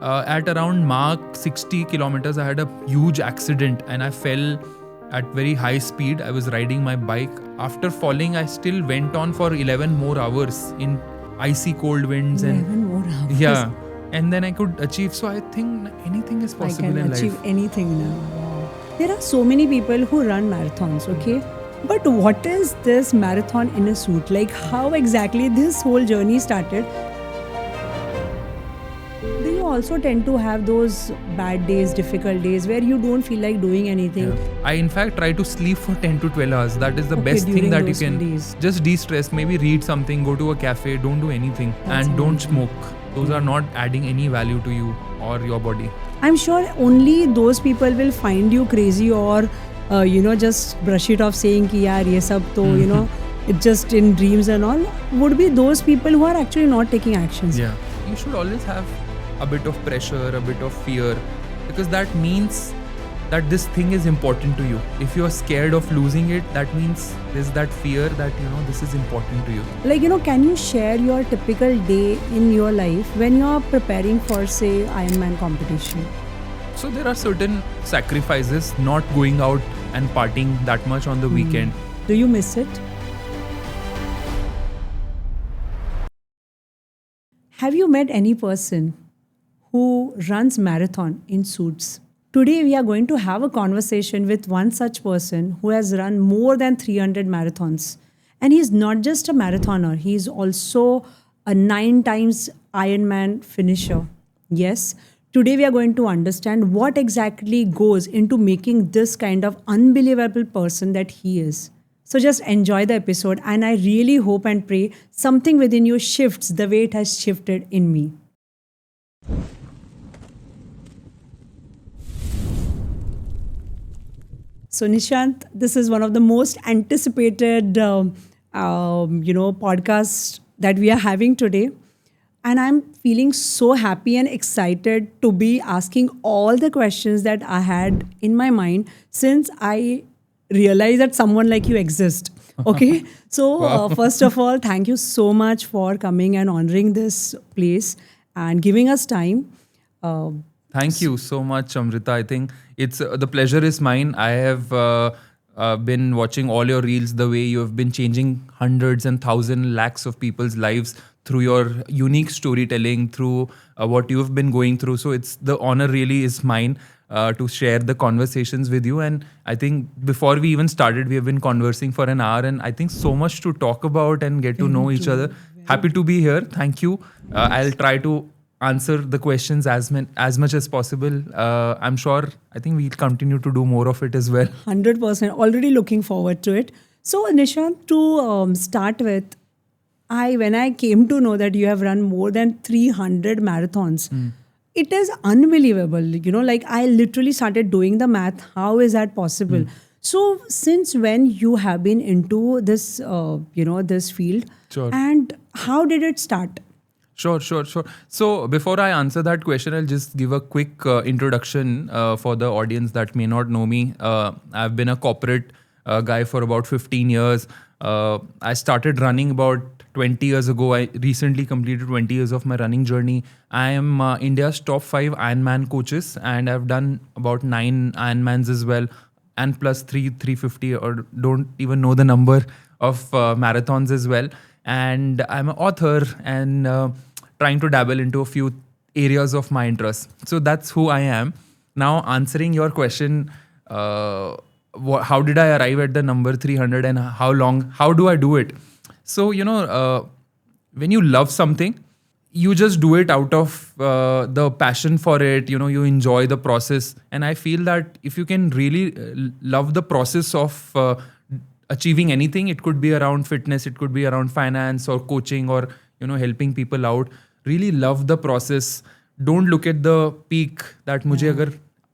At around mark 60 kilometers, I had a huge accident and I fell at very high speed. I was riding my bike. After falling, I still went on for 11 more hours in icy cold winds. 11 more hours. Yeah. And then I could achieve. So I think anything is possible in life. I can achieve anything now. Wow. There are so many people who run marathons, okay? But what is this marathon in a suit? Like how exactly this whole journey started? Do you also tend to have those bad days, difficult days where you don't feel like doing anything? Yeah. I in fact try to sleep for 10 to 12 hours. That is the best thing during that you those can days. just de-stress, maybe read something, go to a cafe, don't do anything. That's and don't amazing. smoke. Those are not adding any value to you or your body. I'm sure only those people will find you crazy or just brush it off saying ki yaar ye sab to it's just in dreams and all, would be those people who are actually not taking actions. Yeah. You should always have a bit of pressure, a bit of fear, because that means that this thing is important to you. If you're scared of losing it, that means there's that fear that this is important to you. Like, can you share your typical day in your life when you're preparing for, say, Ironman competition? So there are certain sacrifices, not going out and partying that much on the weekend. Do you miss it? Have you met any person who runs marathon in suits? Today we are going to have a conversation with one such person who has run more than 300 marathons. And he's not just a marathoner, he's also a 9 times Ironman finisher. Yes, today we are going to understand what exactly goes into making this kind of unbelievable person that he is. So just enjoy the episode, and I really hope and pray something within you shifts the way it has shifted in me. So Nishant, this is one of the most anticipated podcasts that we are having today. And I'm feeling so happy and excited to be asking all the questions that I had in my mind since I realized that someone like you exists. Okay. So first of all, thank you so much for coming and honoring this place and giving us time. Thank you so much, Amrita. I think it's the pleasure is mine. I have been watching all your reels, the way you have been changing hundreds and thousands, lakhs of people's lives through your unique storytelling, through what you have been going through. So it's the honor really is mine to share the conversations with you. And I think before we even started, we have been conversing for an hour, and I think so much to talk about and get to know each other. Happy to be here. Thank you. I'll try to answer the questions as much as possible. I'm sure, I think we'll continue to do more of it as well. 100%. Already looking forward to it. So Nishant, to start with, when I came to know that you have run more than 300 marathons, it is unbelievable. Like I literally started doing the math. How is that possible? So since when you have been into this, this field? Sure. And how did it start? Sure. So before I answer that question, I'll just give a quick introduction for the audience that may not know me. I've been a corporate guy for about 15 years. I started running about 20 years ago. I recently completed 20 years of my running journey. I am India's top 5 Ironman coaches, and I've done about 9 Ironmans as well, and plus 350, or don't even know the number of marathons as well. And I'm an author and trying to dabble into a few areas of my interest. So that's who I am. Now, answering your question, how did I arrive at the number 300 and how do I do it? So, when you love something, you just do it out of the passion for it. You enjoy the process. And I feel that if you can really love the process of achieving anything, it could be around fitness, it could be around finance or coaching or, helping people out. Really love the process. Don't look at the peak that mujhe agar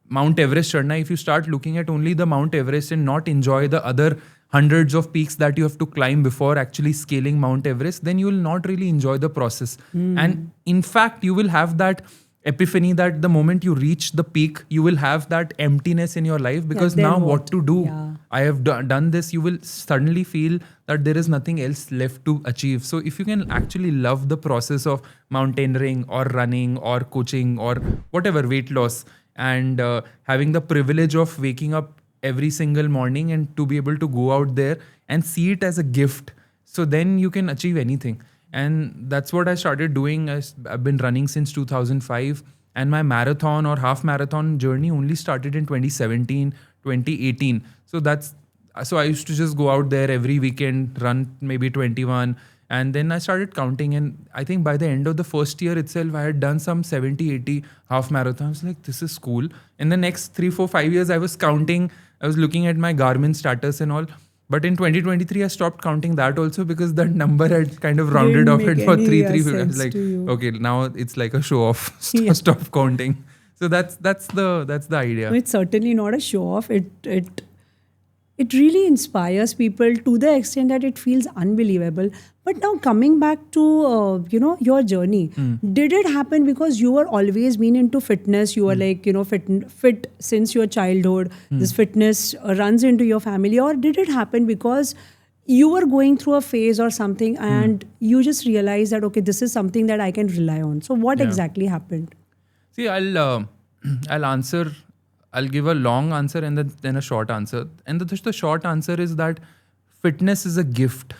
Mount Everest chadna hai. If you start looking at only the Mount Everest and not enjoy the other hundreds of peaks that you have to climb before actually scaling Mount Everest, then you will not really enjoy the process. And in fact, you will have that epiphany that the moment you reach the peak, you will have that emptiness in your life because then now what? what to do? Yeah. I have done this. You will suddenly feel that there is nothing else left to achieve. So if you can actually love the process of mountaineering or running or coaching or whatever, weight loss, and having the privilege of waking up every single morning and to be able to go out there and see it as a gift, so then you can achieve anything. And that's what I started doing. I've been running since 2005, and my marathon or half marathon journey only started in 2017, 2018. So I used to just go out there every weekend, run maybe 21, and then I started counting. And I think by the end of the first year itself, I had done some 70, 80 half marathons. Like, this is cool. In the next 3, 4, 5 years, I was counting. I was looking at my Garmin status and all. But in 2023, I stopped counting that also because that number had kind of rounded Didn't off make it for any, 350. I was sense like, to you. okay, now it's like a show off. Yeah. Stop counting. So that's the idea. No, it's certainly not a show off. It really inspires people to the extent that it feels unbelievable. But now coming back to your journey, did it happen because you were always been into fitness? You were like fit since your childhood. This fitness runs into your family, or did it happen because you were going through a phase or something and you just realized that okay, this is something that I can rely on? So what exactly happened? See, I'll answer. I'll give a long answer and then a short answer. And the short answer is that fitness is a gift,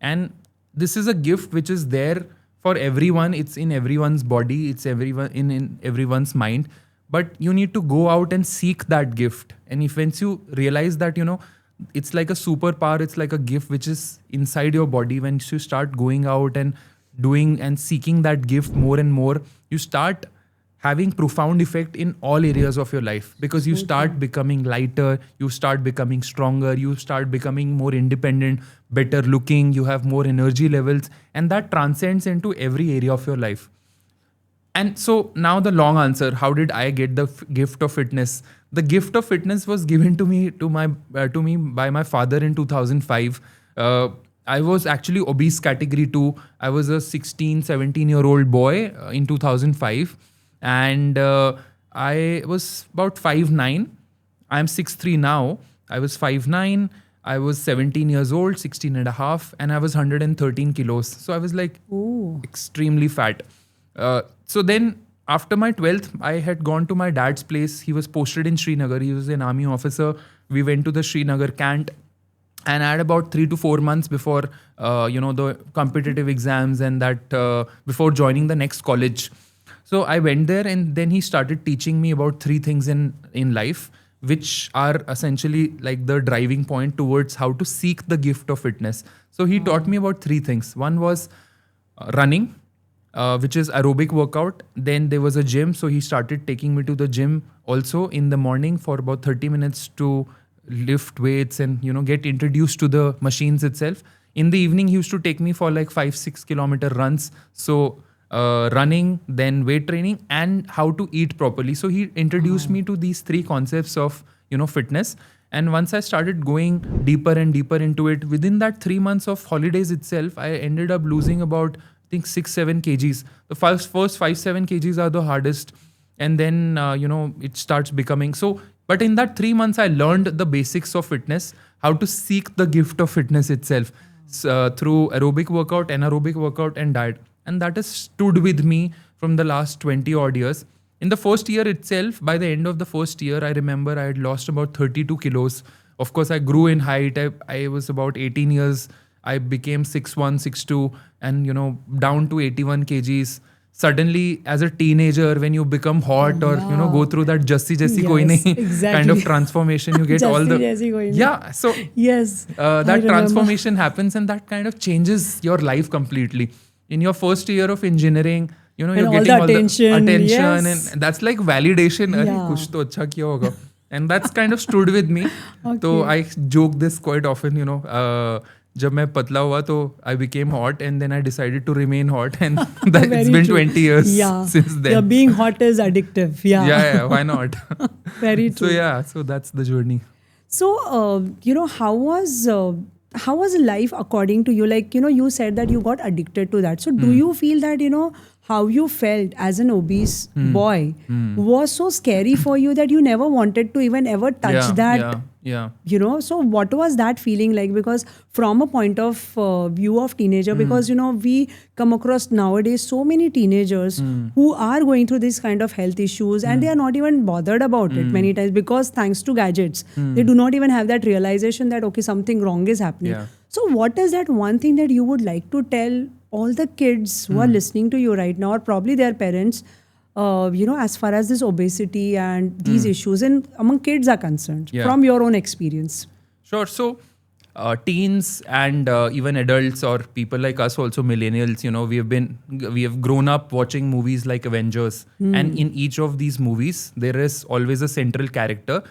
and this is a gift which is there for everyone. It's in everyone's body. It's everyone in everyone's mind. But you need to go out and seek that gift. And if once you realize that it's like a superpower, it's like a gift which is inside your body. When you start going out and doing and seeking that gift more and more, you start having profound effect in all areas of your life, because you start becoming lighter, you start becoming stronger, you start becoming more independent, better looking, you have more energy levels, and that transcends into every area of your life. And so now the long answer, how did I get the gift of fitness? The gift of fitness was given to me by my father in 2005. I was actually obese category 2. I was a 16, 17-year-old boy in 2005. And I was about 5'9". I'm 6'3" now. I was 5'9". I was 17 years old, 16 and a half, and I was 113 kilos. So I was like extremely fat. So then after my 12th, I had gone to my dad's place. He was posted in Srinagar. He was an army officer. We went to the Srinagar camp. And I had about 3 to 4 months before, the competitive exams and that before joining the next college. So I went there, and then he started teaching me about 3 things in life, which are essentially like the driving point towards how to seek the gift of fitness. So he taught me about 3 things. One was running, which is aerobic workout. Then there was a gym. So he started taking me to the gym also in the morning for about 30 minutes to lift weights and, get introduced to the machines itself. In the evening, he used to take me for like 5-6 kilometer runs. So running, then weight training, and how to eat properly. So he introduced me to these 3 concepts of, fitness. And once I started going deeper and deeper into it, within that 3 months of holidays itself, I ended up losing about, I think, 6-7 kgs. The first 5-7 kgs are the hardest. And then, it starts becoming so. But in that 3 months, I learned the basics of fitness, how to seek the gift of fitness itself through aerobic workout, anaerobic workout, and diet. And that has stood with me from the last 20 odd years. In the first year itself, by the end of the first year, I remember I had lost about 32 kilos. Of course, I grew in height. I was about 18 years. I became 6'1", 6'2", and, down to 81 kgs. Suddenly, as a teenager, when you become hot or, go through that Jassi koi nahi kind of transformation, you get all the... Yeah. So yes, that transformation happens, and that kind of changes your life completely. In your first year of engineering, you're getting all the attention, yes. And that's like validation. Kuch to acha kiya hoga. And that's kind of stood with me. So I joke this quite often, jab main patla hua, to I became hot, and then I decided to remain hot, and that it's been 20 years since then. Yeah, being hot is addictive. Yeah, why not? Very true. So that's the journey. So, how was life according to you? Like, you said that you got addicted to that. So do you feel that, how you felt as an obese boy was so scary for you that you never wanted to even ever touch that. So what was that feeling like? Because from a point of view of teenager, because we come across nowadays so many teenagers who are going through this kind of health issues, and they are not even bothered about it many times, because thanks to gadgets they do not even have that realization that okay, something wrong is happening. So what is that one thing that you would like to tell all the kids who are listening to you right now, or probably their parents, as far as this obesity and these issues and among kids are concerned, from your own experience? Sure. So teens and even adults or people like us, also millennials, we have grown up watching movies like Avengers, and in each of these movies there is always a central character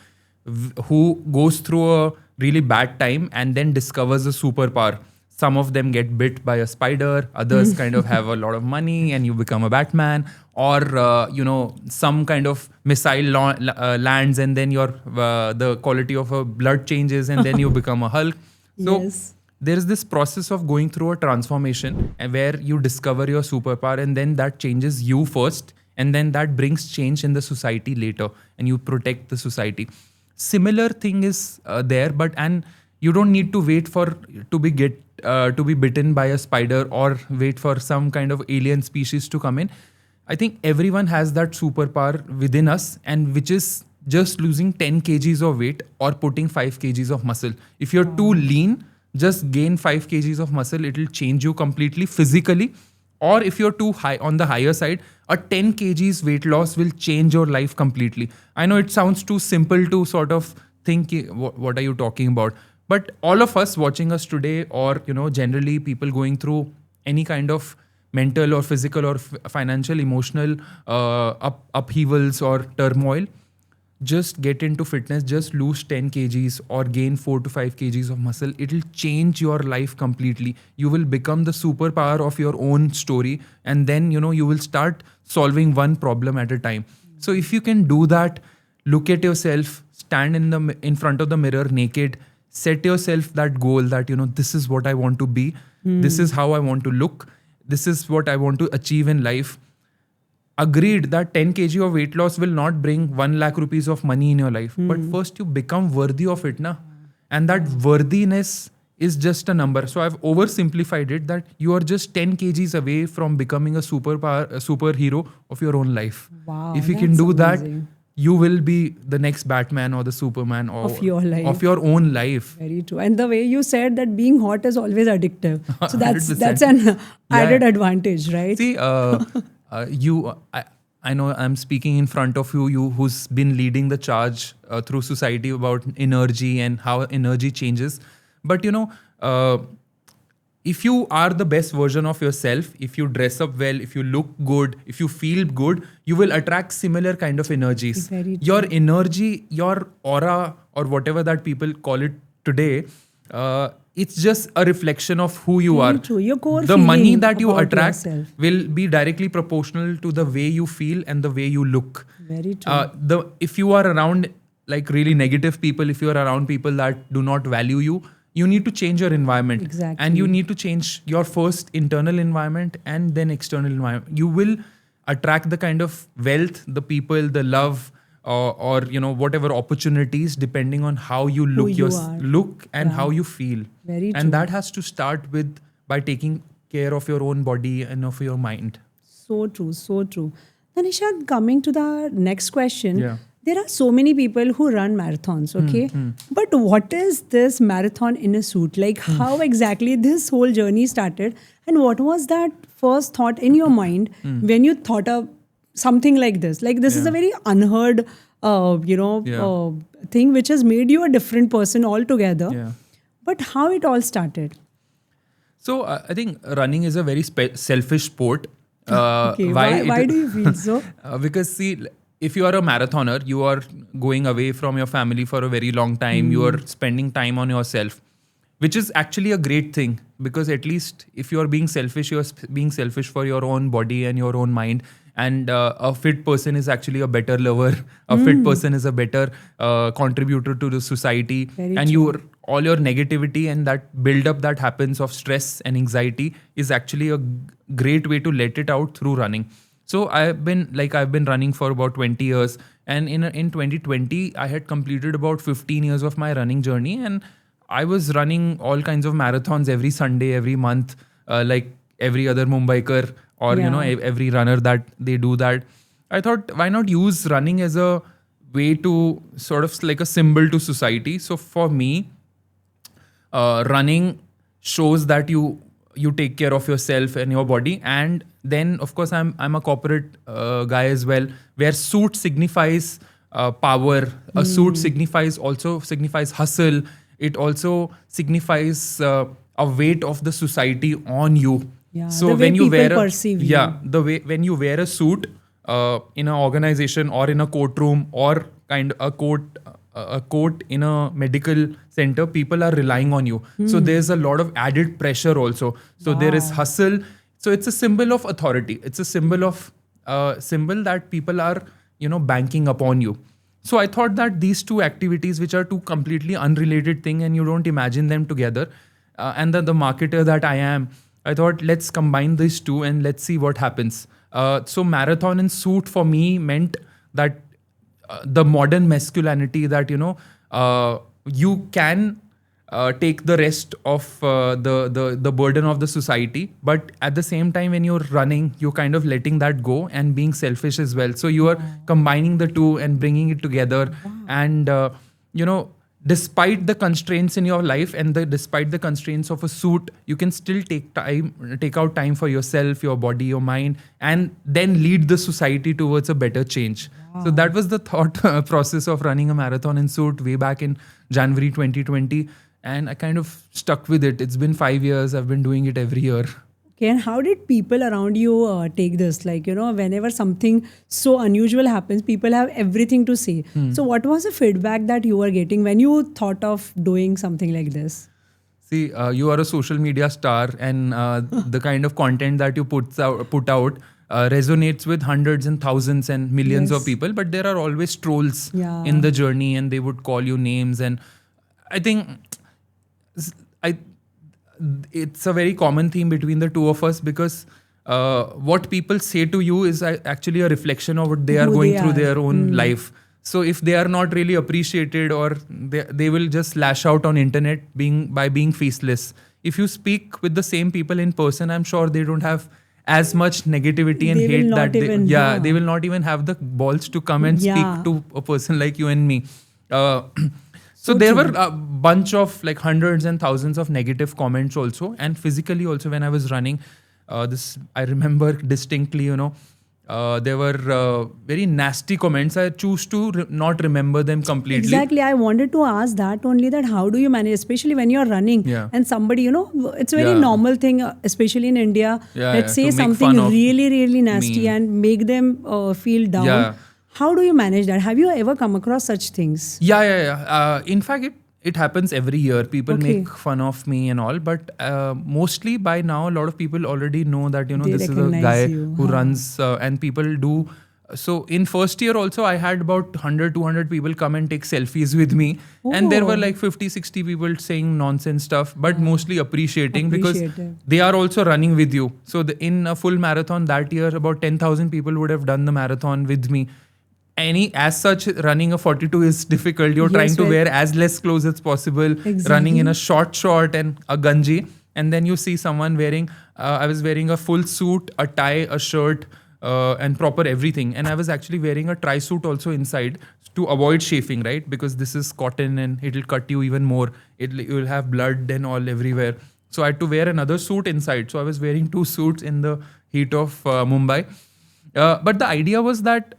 who goes through a really bad time and then discovers a superpower. Some of them get bit by a spider, others kind of have a lot of money and you become a Batman, or some kind of missile lands and then your the quality of a blood changes and then you become a Hulk. So there is this process of going through a transformation where you discover your superpower, and then that changes you first, and then that brings change in the society later, and you protect the society. Similar thing is there, and you don't need to wait for to be bitten by a spider or wait for some kind of alien species to come in. I think everyone has that superpower within us, and which is just losing 10 kgs of weight or putting 5 kgs of muscle. If you're too lean, just gain 5 kgs of muscle. It'll change you completely physically. Or if you're too high on the higher side, a 10 kgs weight loss will change your life completely. I know it sounds too simple to sort of think, what are you talking about? But all of us watching us today, or generally people going through any kind of mental or physical or financial, emotional upheavals or turmoil, just get into fitness, just lose 10 kgs or gain 4 to 5 kgs of muscle. It'll change your life completely. You will become the superpower of your own story, and then you will start solving one problem at a time. So if you can do that, look at yourself, stand in front of the mirror naked, set yourself that goal that this is what I want to be, this is how I want to look, this is what I want to achieve in life. Agreed that 10 kg of weight loss will not bring 1 lakh rupees of money in your life, but first you become worthy of it, na? And that worthiness is just a number. So I've oversimplified it that you are just 10 kgs away from becoming a superhero of your own life. Wow, if you can do amazing. That, you will be the next Batman or the Superman of your life, of your own life. Very true. And the way you said that being hot is always addictive, so that's an added advantage, right? See, I know I'm speaking in front of you who's been leading the charge through society about energy and how energy changes. But if you are the best version of yourself, if you dress up well, if you look good, if you feel good, you will attract similar kind of energies. Your energy, your aura, or whatever that people call it today, it's just a reflection of who you are. True. Your core the money that you attract will be directly proportional to the way you feel and the way you look. Very true. If you are around like really negative people, if you are around people that do not value you, you need to change your environment. Exactly. And you need to change your first internal environment and then external environment. You will attract the kind of wealth, the people, the love, or whatever opportunities, depending on how you look and how you feel. Very true. And that has to start by taking care of your own body and of your mind. So true, so true. Now, Nishant, coming to the next question, there are so many people who run marathons, okay? But what is this marathon in a suit? Like how exactly this whole journey started, and what was that first thought in your mind when you thought of something like this? Like this is a very unheard, thing which has made you a different person altogether. Yeah. But how it all started? So I think running is a very selfish sport. Okay, why do you feel so? Because see, if you are a marathoner, you are going away from your family for a very long time. You are spending time on yourself, which is actually a great thing, because at least if you are being selfish, you are being selfish for your own body and your own mind. and a fit person is actually a better lover. A fit person is a better contributor to the society. Very and true. all your negativity and that build up that happens of stress and anxiety is actually a great way to let it out through running. So I've been running for about 20 years, and in 2020 I had completed about 15 years of my running journey, and I was running all kinds of marathons every Sunday, every month, like every other Mumbaiker, or Yeah. every runner that they do that. I thought, why not use running as a way to sort of like a symbol to society. So for me, running shows that you take care of yourself and your body. And then of course I'm a corporate guy as well, where suit signifies power. A suit signifies hustle. It also signifies a weight of the society on you. Yeah, So the way when you people wear perceive you. the way when you wear a suit in an organization or in a courtroom, or a coat in a medical center, people are relying on you. So there's a lot of added pressure also. So there is Wow. hustle. So it's a symbol of authority. It's a symbol that people are banking upon you. So I thought that these two activities, which are two completely unrelated thing, and you don't imagine them together, and the marketer that I am, I thought, let's combine these two and let's see what happens. So marathon and suit for me meant that the modern masculinity, that you can take the rest of the burden of the society, but at the same time when you're running, you're kind of letting that go and being selfish as well. So you are combining the two and bringing it together. And despite the constraints in your life and despite the constraints of a suit, you can still take out time for yourself, your body, your mind, and then lead the society towards a better change. So that was the thought process of running a marathon in suit way back in January 2020. And I kind of stuck with it. It's been 5 years. I've been doing it every year. Okay, and how did people around you take this? Like, whenever something so unusual happens, people have everything to say. So, what was the feedback that you were getting when you thought of doing something like this? See, you are a social media star, and the kind of content that you put out resonates with hundreds and thousands and millions of Yes. people. But there are always trolls Yeah. in the journey, and they would call you names. And I think I it's a very common theme between the two of us, because what people say to you is actually a reflection of what they are Who going they through are. their own life. So if they are not really appreciated, or they will just lash out on internet by being faceless. If you speak with the same people in person, I'm sure they don't have as much negativity and They will hate not that even, they will not even have the balls to come and Yeah. speak to a person like you and me. Uh, so So there true. were a bunch of like hundreds and thousands of negative comments also, and physically also when I was running. This I remember distinctly. There were very nasty comments. I choose to not remember them completely. Exactly. I wanted to ask that only, that how do you manage, especially when you're running Yeah. and somebody, it's a very Yeah. normal thing, especially in India. Yeah, Let's yeah, say to make something fun of really, really nasty me. and make them feel down. Yeah. How do you manage that? Have you ever come across such things? Yeah. In fact, it happens every year. People Okay. make fun of me and all, but mostly by now, a lot of people already know that They this is a recognize guy you, who huh. runs, and people do. So in first year also, I had about 100, 200 people come and take selfies with me, and there were Oh. like 50, 60 people saying nonsense stuff, but mostly appreciating because Appreciative. they are also running with you. So in a full marathon that year, about 10,000 people would have done the marathon with me. As such, running a 42 is difficult. You're Yes, trying to well- wear as less clothes as possible, Exactly. running in a short and a ganji, and then you see someone wearing I was wearing a full suit, a tie, a shirt, and proper everything, and I was actually wearing a tri suit also inside to avoid chafing, right? Because this is cotton and it'll cut you even more. You'll have blood and all everywhere. So I had to wear another suit inside. So I was wearing two suits in the heat of Mumbai. But the idea was that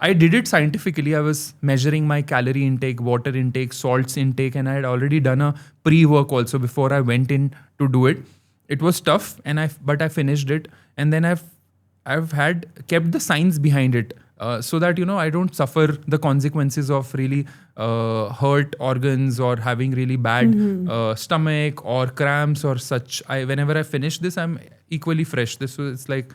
I did it scientifically. I was measuring my calorie intake, water intake, salts intake, and I had already done a pre-work also before I went in to do it. It was tough, but I finished it, and then I've kept the science behind it, so that I don't suffer the consequences of really hurt organs or having really bad stomach or cramps or such. Whenever I finish this, I'm equally fresh. It's like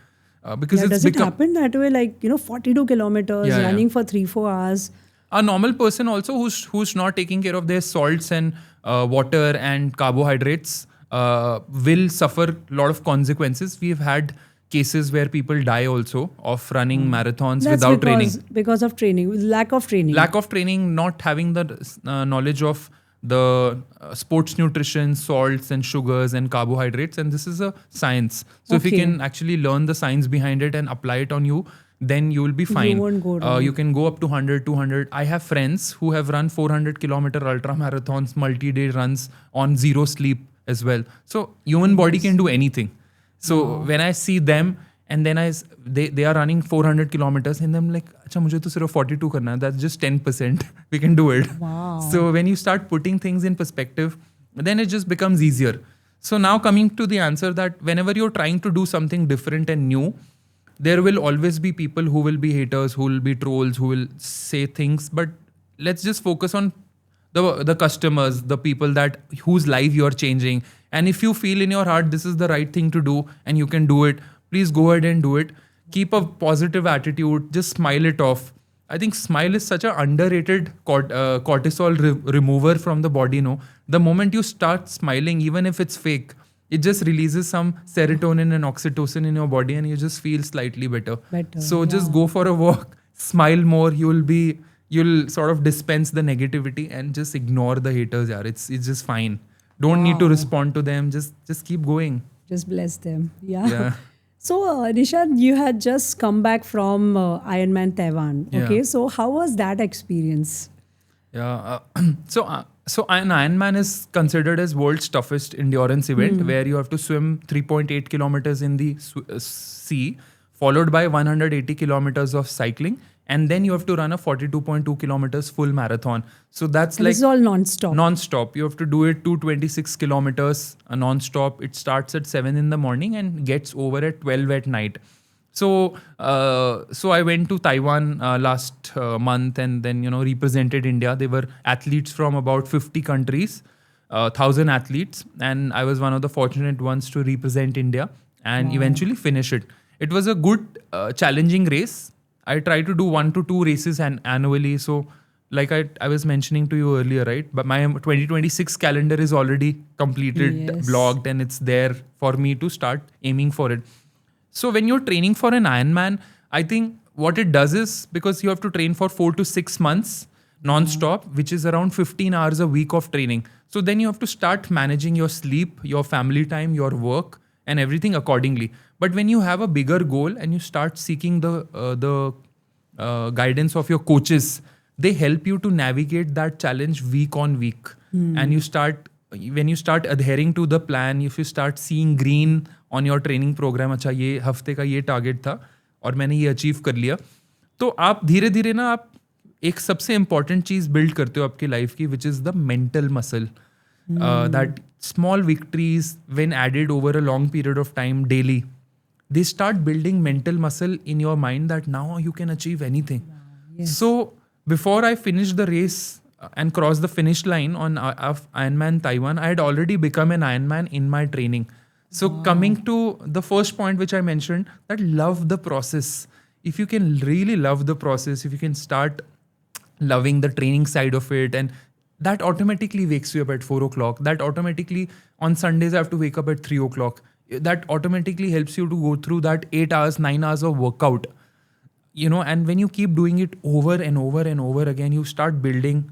because it's does it become happen that way? Like, 42 kilometers, Yeah, yeah. running for 3-4 hours. a normal person also who's not taking care of their salts and water and carbohydrates will suffer a lot of consequences. We've had cases where people die also of running marathons That's without training. because of training, lack of training. Lack of training, not having the knowledge of the sports nutrition, salts and sugars and carbohydrates, and this is a science. So if you Okay. can actually learn the science behind it and apply it on you, then you will be fine. won't go wrong. You can go up to 100, 200. I have friends who have run 400 kilometer ultra marathons, multi-day runs on zero sleep as well. So human body can do anything. So when I see them and then they are running 400 kilometers and I'm like, acha mujhe to sirf 42 karna hai. That's just 10%. We can do it. Wow. So when you start putting things in perspective, then it just becomes easier. So now coming to the answer that whenever you're trying to do something different and new, there will always be people who will be haters, who will be trolls, who will say things. But let's just focus on the customers, the people that whose life you're changing. And if you feel in your heart this is the right thing to do and you can do it, please go ahead and do it. Keep a positive attitude. Just smile it off. I think smile is such an underrated cortisol remover from the body. No, the moment you start smiling, even if it's fake, it just releases some serotonin and oxytocin in your body, and you just feel slightly better. So just go for a walk, smile more. You'll sort of dispense the negativity and just ignore the haters. Yeah, it's just fine. Don't need to respond to them. Just keep going. Just bless them. Yeah. Yeah. So, Nishant, you had just come back from Ironman Taiwan. Yeah. Okay, so how was that experience? Yeah. So an Ironman is considered as world's toughest endurance event, where you have to swim 3.8 kilometers in the sea, followed by 180 kilometers of cycling, and then you have to run a 42.2 kilometers full marathon. So that's And like this is all non-stop. non-stop. You have to do it 226 kilometers non-stop. It starts at 7 in the morning and gets over at 12 at night. So I went to Taiwan last month and then, represented India. There were athletes from about 50 countries, 1,000 athletes. And I was one of the fortunate ones to represent India and eventually finish it. It was a good, challenging race. I try to do 1 to 2 races annually. So like I was mentioning to you earlier, right? But my 2026 calendar is already completed, Yes. blocked, and it's there for me to start aiming for it. So when you're training for an Ironman, I think what it does is, because you have to train for 4 to 6 months non-stop, which is around 15 hours a week of training. So then you have to start managing your sleep, your family time, your work, and everything accordingly. But when you have a bigger goal and you start seeking the guidance of your coaches, they help you to navigate that challenge week on week. And when you start adhering to the plan, if you start seeing green on your training program, अच्छा ये हफ्ते का ये target था और मैंने ये achieve कर लिया, तो आप धीरे धीरे ना आप एक सबसे इम्पॉर्टेंट चीज बिल्ड करते हो आपकी लाइफ की, which is the mental muscle. That small victories, when added over a long period of time daily, they start building mental muscle in your mind that now you can achieve anything. Yes. So before I finished the race and crossed the finish line on Ironman Taiwan, I had already become an Ironman in my training. So coming to the first point which I mentioned, that love the process. If you can really love the process, if you can start loving the training side of it, and that automatically wakes you up at 4 o'clock. That automatically, on Sundays, I have to wake up at 3 o'clock. That automatically helps you to go through that 8 hours, 9 hours of workout. And when you keep doing it over and over and over again, you start building.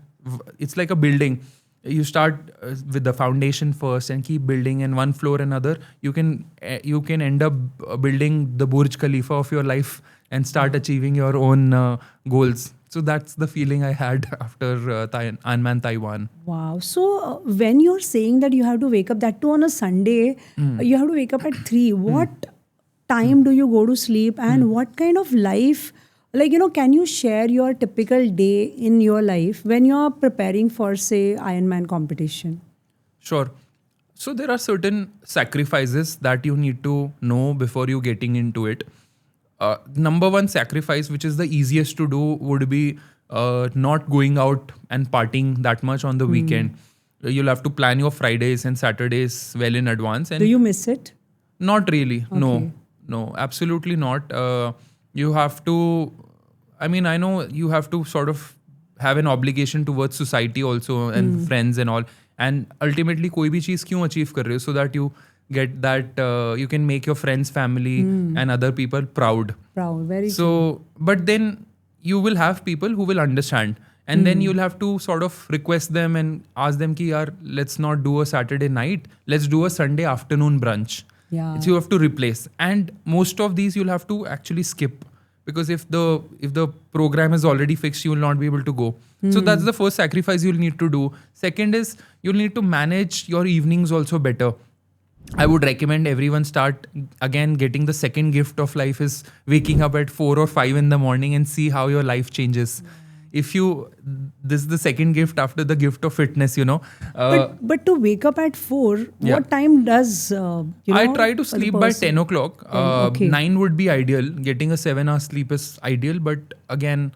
It's like a building. You start with the foundation first and keep building, and one floor another. You can end up building the Burj Khalifa of your life and start achieving your own goals. So that's the feeling I had after Ironman Taiwan. Wow. So when you're saying that you have to wake up, that too on a Sunday, you have to wake up at 3. What time do you go to sleep, and what kind of life, can you share your typical day in your life when you're preparing for, say, Ironman competition? Sure. So there are certain sacrifices that you need to know before you getting into it. Number one sacrifice, which is the easiest to do, would be not going out and partying that much on the weekend. You'll have to plan your Fridays and Saturdays well in advance. And Do you miss it? not really. Okay. No. absolutely not. You have to, I mean, I know you have to sort of have an obligation towards society also and friends and all. And ultimately, कोई भी चीज़ क्यों achieve कर रहे हो? So that you get that you can make your friends, family and other people proud. Proud, very So, but then you will have people who will understand. And then you'll have to sort of request them and ask them ki yaar, let's not do a Saturday night, let's do a Sunday afternoon brunch. Yeah. So you have to replace. And most of these you'll have to actually skip, because if the program is already fixed, you will not be able to go. So that's the first sacrifice you'll need to do. Second is you'll need to manage your evenings also better. I would recommend everyone start again getting the second gift of life is waking up at 4 or 5 in the morning and see how your life changes. If you, this is the second gift after the gift of fitness, you know. But to wake up at 4, what time does I try to sleep by 10 o'clock. 9 would be ideal. Getting a 7-hour sleep is ideal. But again,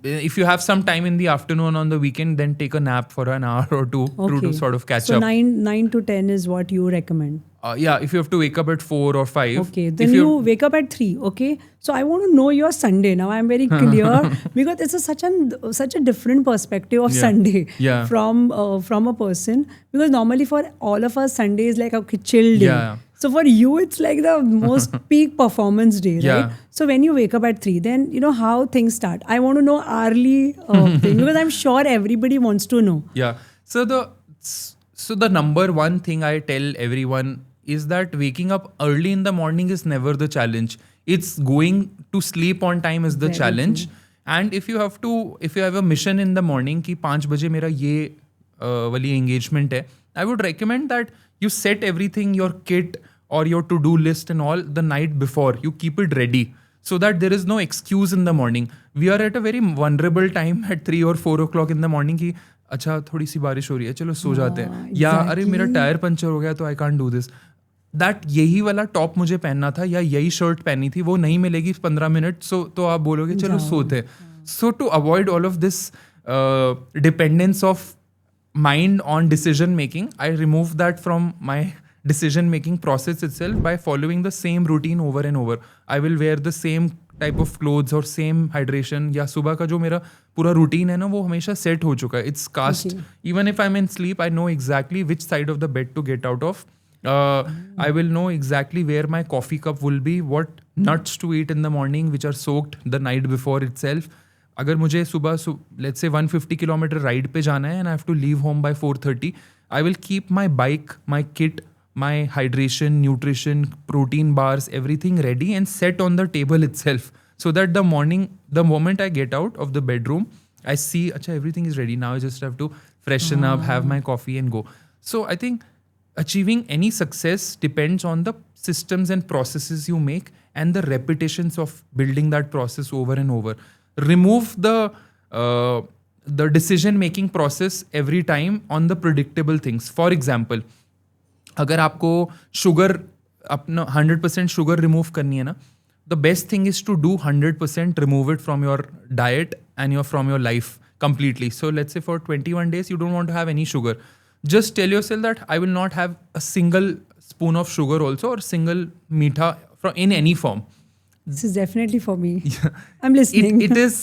if you have some time in the afternoon on the weekend, then take a nap for an hour or two to sort of catch so up. 9 to 10 is what you recommend. Yeah, if you have to wake up at 4 or 5. Okay, then you wake up at 3. Okay, so I want to know your Sunday now. I'm very clear because it's such a different perspective of Sunday from a person, because normally for all of us Sunday is like a chill day. So for you it's like the most peak performance day, right? So when you wake up at 3, then you know how things start. I want to know hourly thing because I'm sure everybody wants to know. Yeah. So the number one thing I tell everyone is that waking up early in the morning is never the challenge. It's going to sleep on time is the challenge. And if you have a mission in the morning कि 5 बजे मेरा ये वाली engagement है, I would recommend that you set everything, your kit or your to-do list and all the night before. You keep it ready so that there is no excuse in the morning. We are at a very vulnerable time at 3 or 4 o'clock in the morning कि अच्छा थोड़ी सी बारिश हो रही है, चलो सो जाते हैं, या अरे मेरा टायर पंचर हो गया तो I can't do this that, यही वाला टॉप मुझे पहनना था या यही शर्ट पहनी थी, वो नहीं मिलेगी 15 मिनट, सो तो आप बोलोगे चलो सोते हैं. So to avoid all of this dependence of mind on decision making, I remove that from my decision making process itself by following the same routine over and over. I will wear the same type of clothes or same hydration, या सुबह का जो मेरा पूरा routine है ना वो हमेशा set हो चुका है. It's cast. Even if I'm in sleep, I know exactly which side of the bed to get out of. I will know exactly where my coffee cup will be, what nuts to eat in the morning which are soaked the night before itself. अगर मुझे सुबह let's say 150 kilometre ride पे जाना है and I have to leave home by 4:30, I will keep my bike, my kit, my hydration, nutrition, protein bars, everything ready and set on the table itself, so that the moment I get out of the bedroom, I see, acha, everything is ready. Now I just have to freshen up, have my coffee and go. So I think achieving any success depends on the systems and processes you make and the repetitions of building that process over and over. Remove the decision making process every time on the predictable things. For example, अगर आपको sugar अपना 100% sugar remove करनी है ना, the best thing is to do 100% remove it from your diet and from your life completely. So let's say for 21 days you don't want to have any sugar. Just tell yourself that I will not have a single spoon of sugar also, or single meetha in any form. This is definitely for me. I'm listening. It is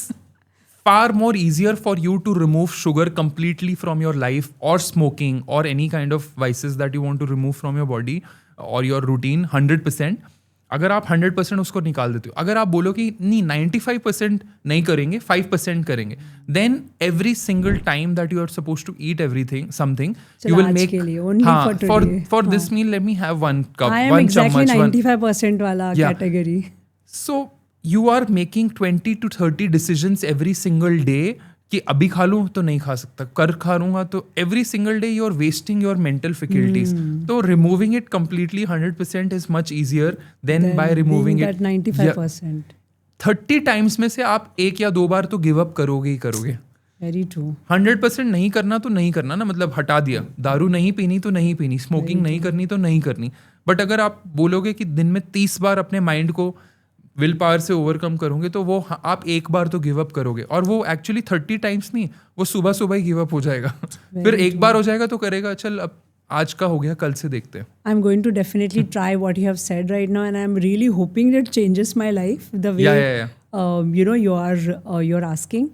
far more easier for you to remove sugar completely from your life, or smoking, or any kind of vices that you want to remove from your body or your routine 100%. अगर आप 100% उसको निकाल देते हो, अगर आप बोलो कि नहीं 95% नहीं करेंगे, 5% करेंगे, then every single time that you are supposed to eat something, you will make for this meal, let me have 1 cup, I am 1 exactly chammach, 95% wala category. So you are making 20 to 30 decisions every single day कि अभी खा लूँ तो नहीं खा सकता, कर खा लूँगा तो every single day you are wasting your mental faculties. So removing it completely 100% is much easier than by removing it 95%. 30 times में से आप 1 या 2 बार तो गिव अप करोगे ही करोगे. Very true. 100% नहीं करना तो नहीं करना ना, मतलब हटा दिया, दारू नहीं पीनी तो नहीं पीनी, स्मोकिंग नहीं करनी तो नहीं करनी. बट अगर आप बोलोगे कि दिन में 30 बार अपने माइंड को विल पावर से ओवरकम करोगे तो वो आप 1 बार तो गिव अप करोगे, और वो एक्चुअली 30 टाइम्स नहीं, वो सुबह सुबह ही गिव अप हो जाएगा. फिर 1 बार हो जाएगा तो करेगा चल आज का हो गया, कल से देखते हैं. I'm going to definitely try what you have said right now, and I'm really hoping it changes my life the way Yeah. you're asking.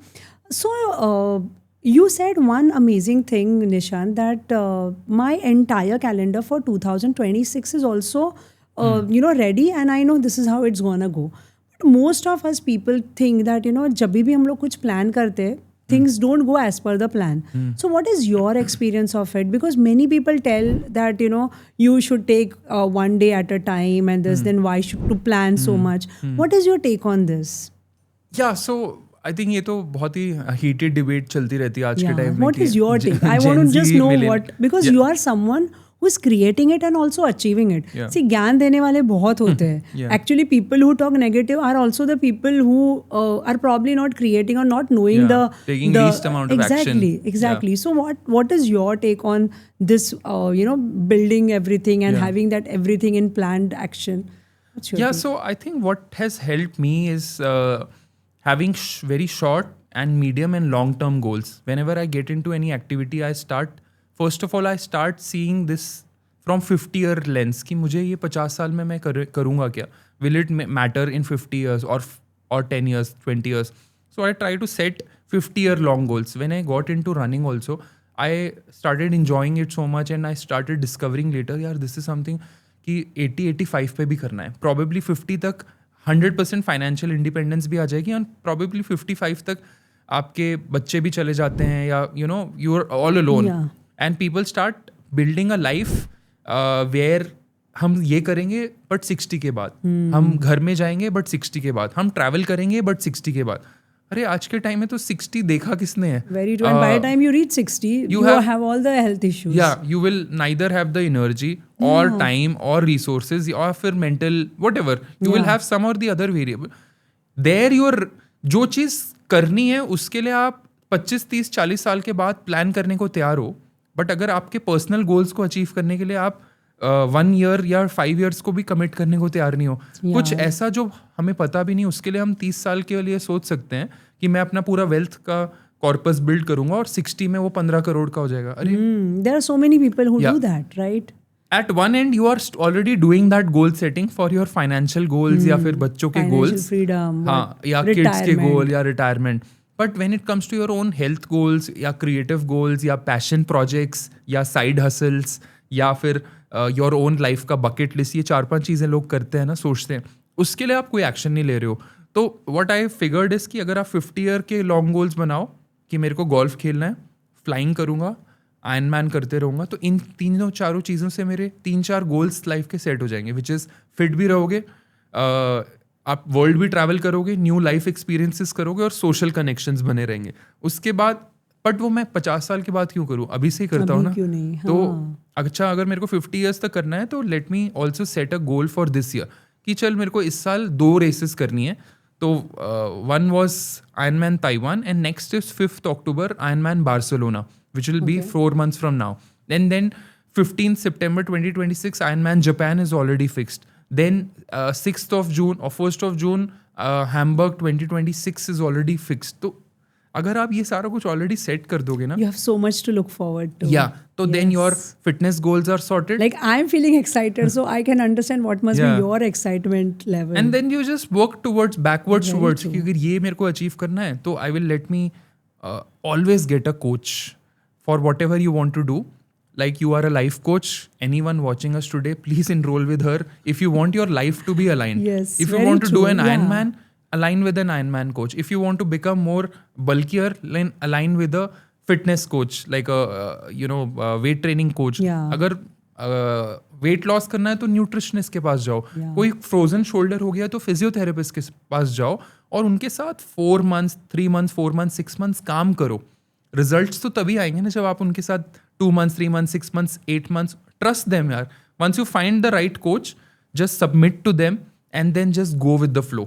So you said one amazing thing, Nishant, that my entire calendar for 2026 is also ready, and I know this is how it's gonna go. But most of us people think that जब भी हम लोग कुछ plan करते हैं, things don't go as per the plan. So what is your experience of it? Because many people tell that you should take one day at a time, and this, then why should to plan so much? What is your take on this? Yeah, so I think ये तो बहुत ही heated debate चलती रहती है आज के time में. What is your take? I want to just know what, because you are someone who is creating it and also achieving it. Yeah. See, ज्ञान देने वाले बहुत होते हैं. Yeah. Actually, people who talk negative are also the people who are probably not creating or not knowing taking least amount of action. Exactly. Yeah. So what is your take on this? Building everything and having that everything in planned action. What's your take? So I think what has helped me is having very short and medium and long term goals. Whenever I get into any activity, I start seeing this from 50-year lens कि मुझे ये 50 साल में मैं करूँगा क्या? Will it matter in 50 years or 10 years, 20 years? So I try to set 50-year long goals. When I got into running also, I started enjoying it so much, and I started discovering later, यार this is something कि 80-85 पे भी करना है. Probably 50 तक 100% financial independence भी आ जाएगी, और प्रॉबेबली 55 तक आपके बच्चे भी चले जाते हैं, या you are all alone, and people start building a life where हम ये करेंगे बट 60 के बाद, हम घर में जाएंगे बट 60 के बाद, हम ट्रैवल करेंगे बट 60 के बाद. अरे आज के टाइम में तो 60 देखा किसने है? Very true. And by the time you reach 60, you have all the health issues. Yeah, you will neither have the energy or time or resources or फिर mental whatever. You will have some or the other variable. There your जो चीज़ करनी है उसके लिए आप 25, 30, 40 साल के बाद प्लान करने को तैयार हो. बट अगर आपके पर्सनल गोल्स को अचीव करने के लिए आप 1 year या 5 years को भी कमिट करने को तैयार नहीं हो, कुछ ऐसा जो हमें पता भी नहीं, उसके लिए हम 30 साल के लिए सोच सकते हैं कि मैं अपना पूरा वेल्थ का कॉर्पस बिल्ड करूंगा और 60 में वो 15 करोड़ का हो जाएगा. अरे there are so many people who do that, right? At one end you are already doing that goal setting for your financial goals या फिर बच्चों के goals, freedom, हाँ, या kids के goal या retirement. But when it comes to your own health goals या creative goals या passion projects या side hustles या फिर योर ओन लाइफ का बकेट लिस्ट, ये 4-5 चीज़ें लोग करते हैं ना, सोचते हैं, उसके लिए आप कोई एक्शन नहीं ले रहे हो. तो व्हाट आई फिगर्ड इज कि अगर आप 50 ईयर के लॉन्ग गोल्स बनाओ कि मेरे को गोल्फ खेलना है, फ्लाइंग करूँगा, आयरनमैन करते रहूँगा, तो इन 3-4 चीज़ों से मेरे 3-4 गोल्स लाइफ के सेट हो जाएंगे, विच इज़ फिट भी रहोगे, आप वर्ल्ड भी ट्रैवल करोगे, न्यू लाइफ एक्सपीरियंसेस करोगे और सोशल कनेक्शंस बने रहेंगे. उसके बाद बट वो मैं 50 साल के बाद क्यों करूँ, अभी से ही करता हूँ ना. तो अच्छा, अगर मेरे को 50 ईयर्स तक करना है तो let me also set a goal for this year कि चल मेरे को इस साल 2 रेसेस करनी है. तो one was Ironman Taiwan and next is 5th October Ironman Barcelona, which will be 4 months from now. And then 15th September 2026 Ironman Japan is already fixed. Then 6th of June or 1st of June Hamburg 2026 is already fixed. तो अगर आप ये सारा कुछ already set कर दोगे ना, you have so much to look forward to. Yeah, so then your fitness goals are sorted. Like I'm feeling excited, so I can understand what must be your excitement level. And then you just work backwards towards कि अगर ये मेरे को achieve करना है तो I will let me always get a coach for whatever you want to do. Like you are a life coach, anyone watching us today, please enroll with her if you want your life to be aligned. Yes, if you want to do an Ironman, align with an Ironman coach. If you want to become more bulkier, align with a fitness coach, like a weight training coach. अगर weight loss करना है तो nutritionist के पास जाओ. कोई frozen shoulder हो गया तो फिजियोथेरेपिस्ट के पास जाओ और उनके साथ 4 months, 3 months, 4 months, 6 months काम करो. रिजल्ट्स तो तभी आएंगे ना जब आप उनके साथ 2 months, 3 months, 6 months, 8 months. Trust them, यार. Once you find the right coach, just submit to them and then just go with the flow.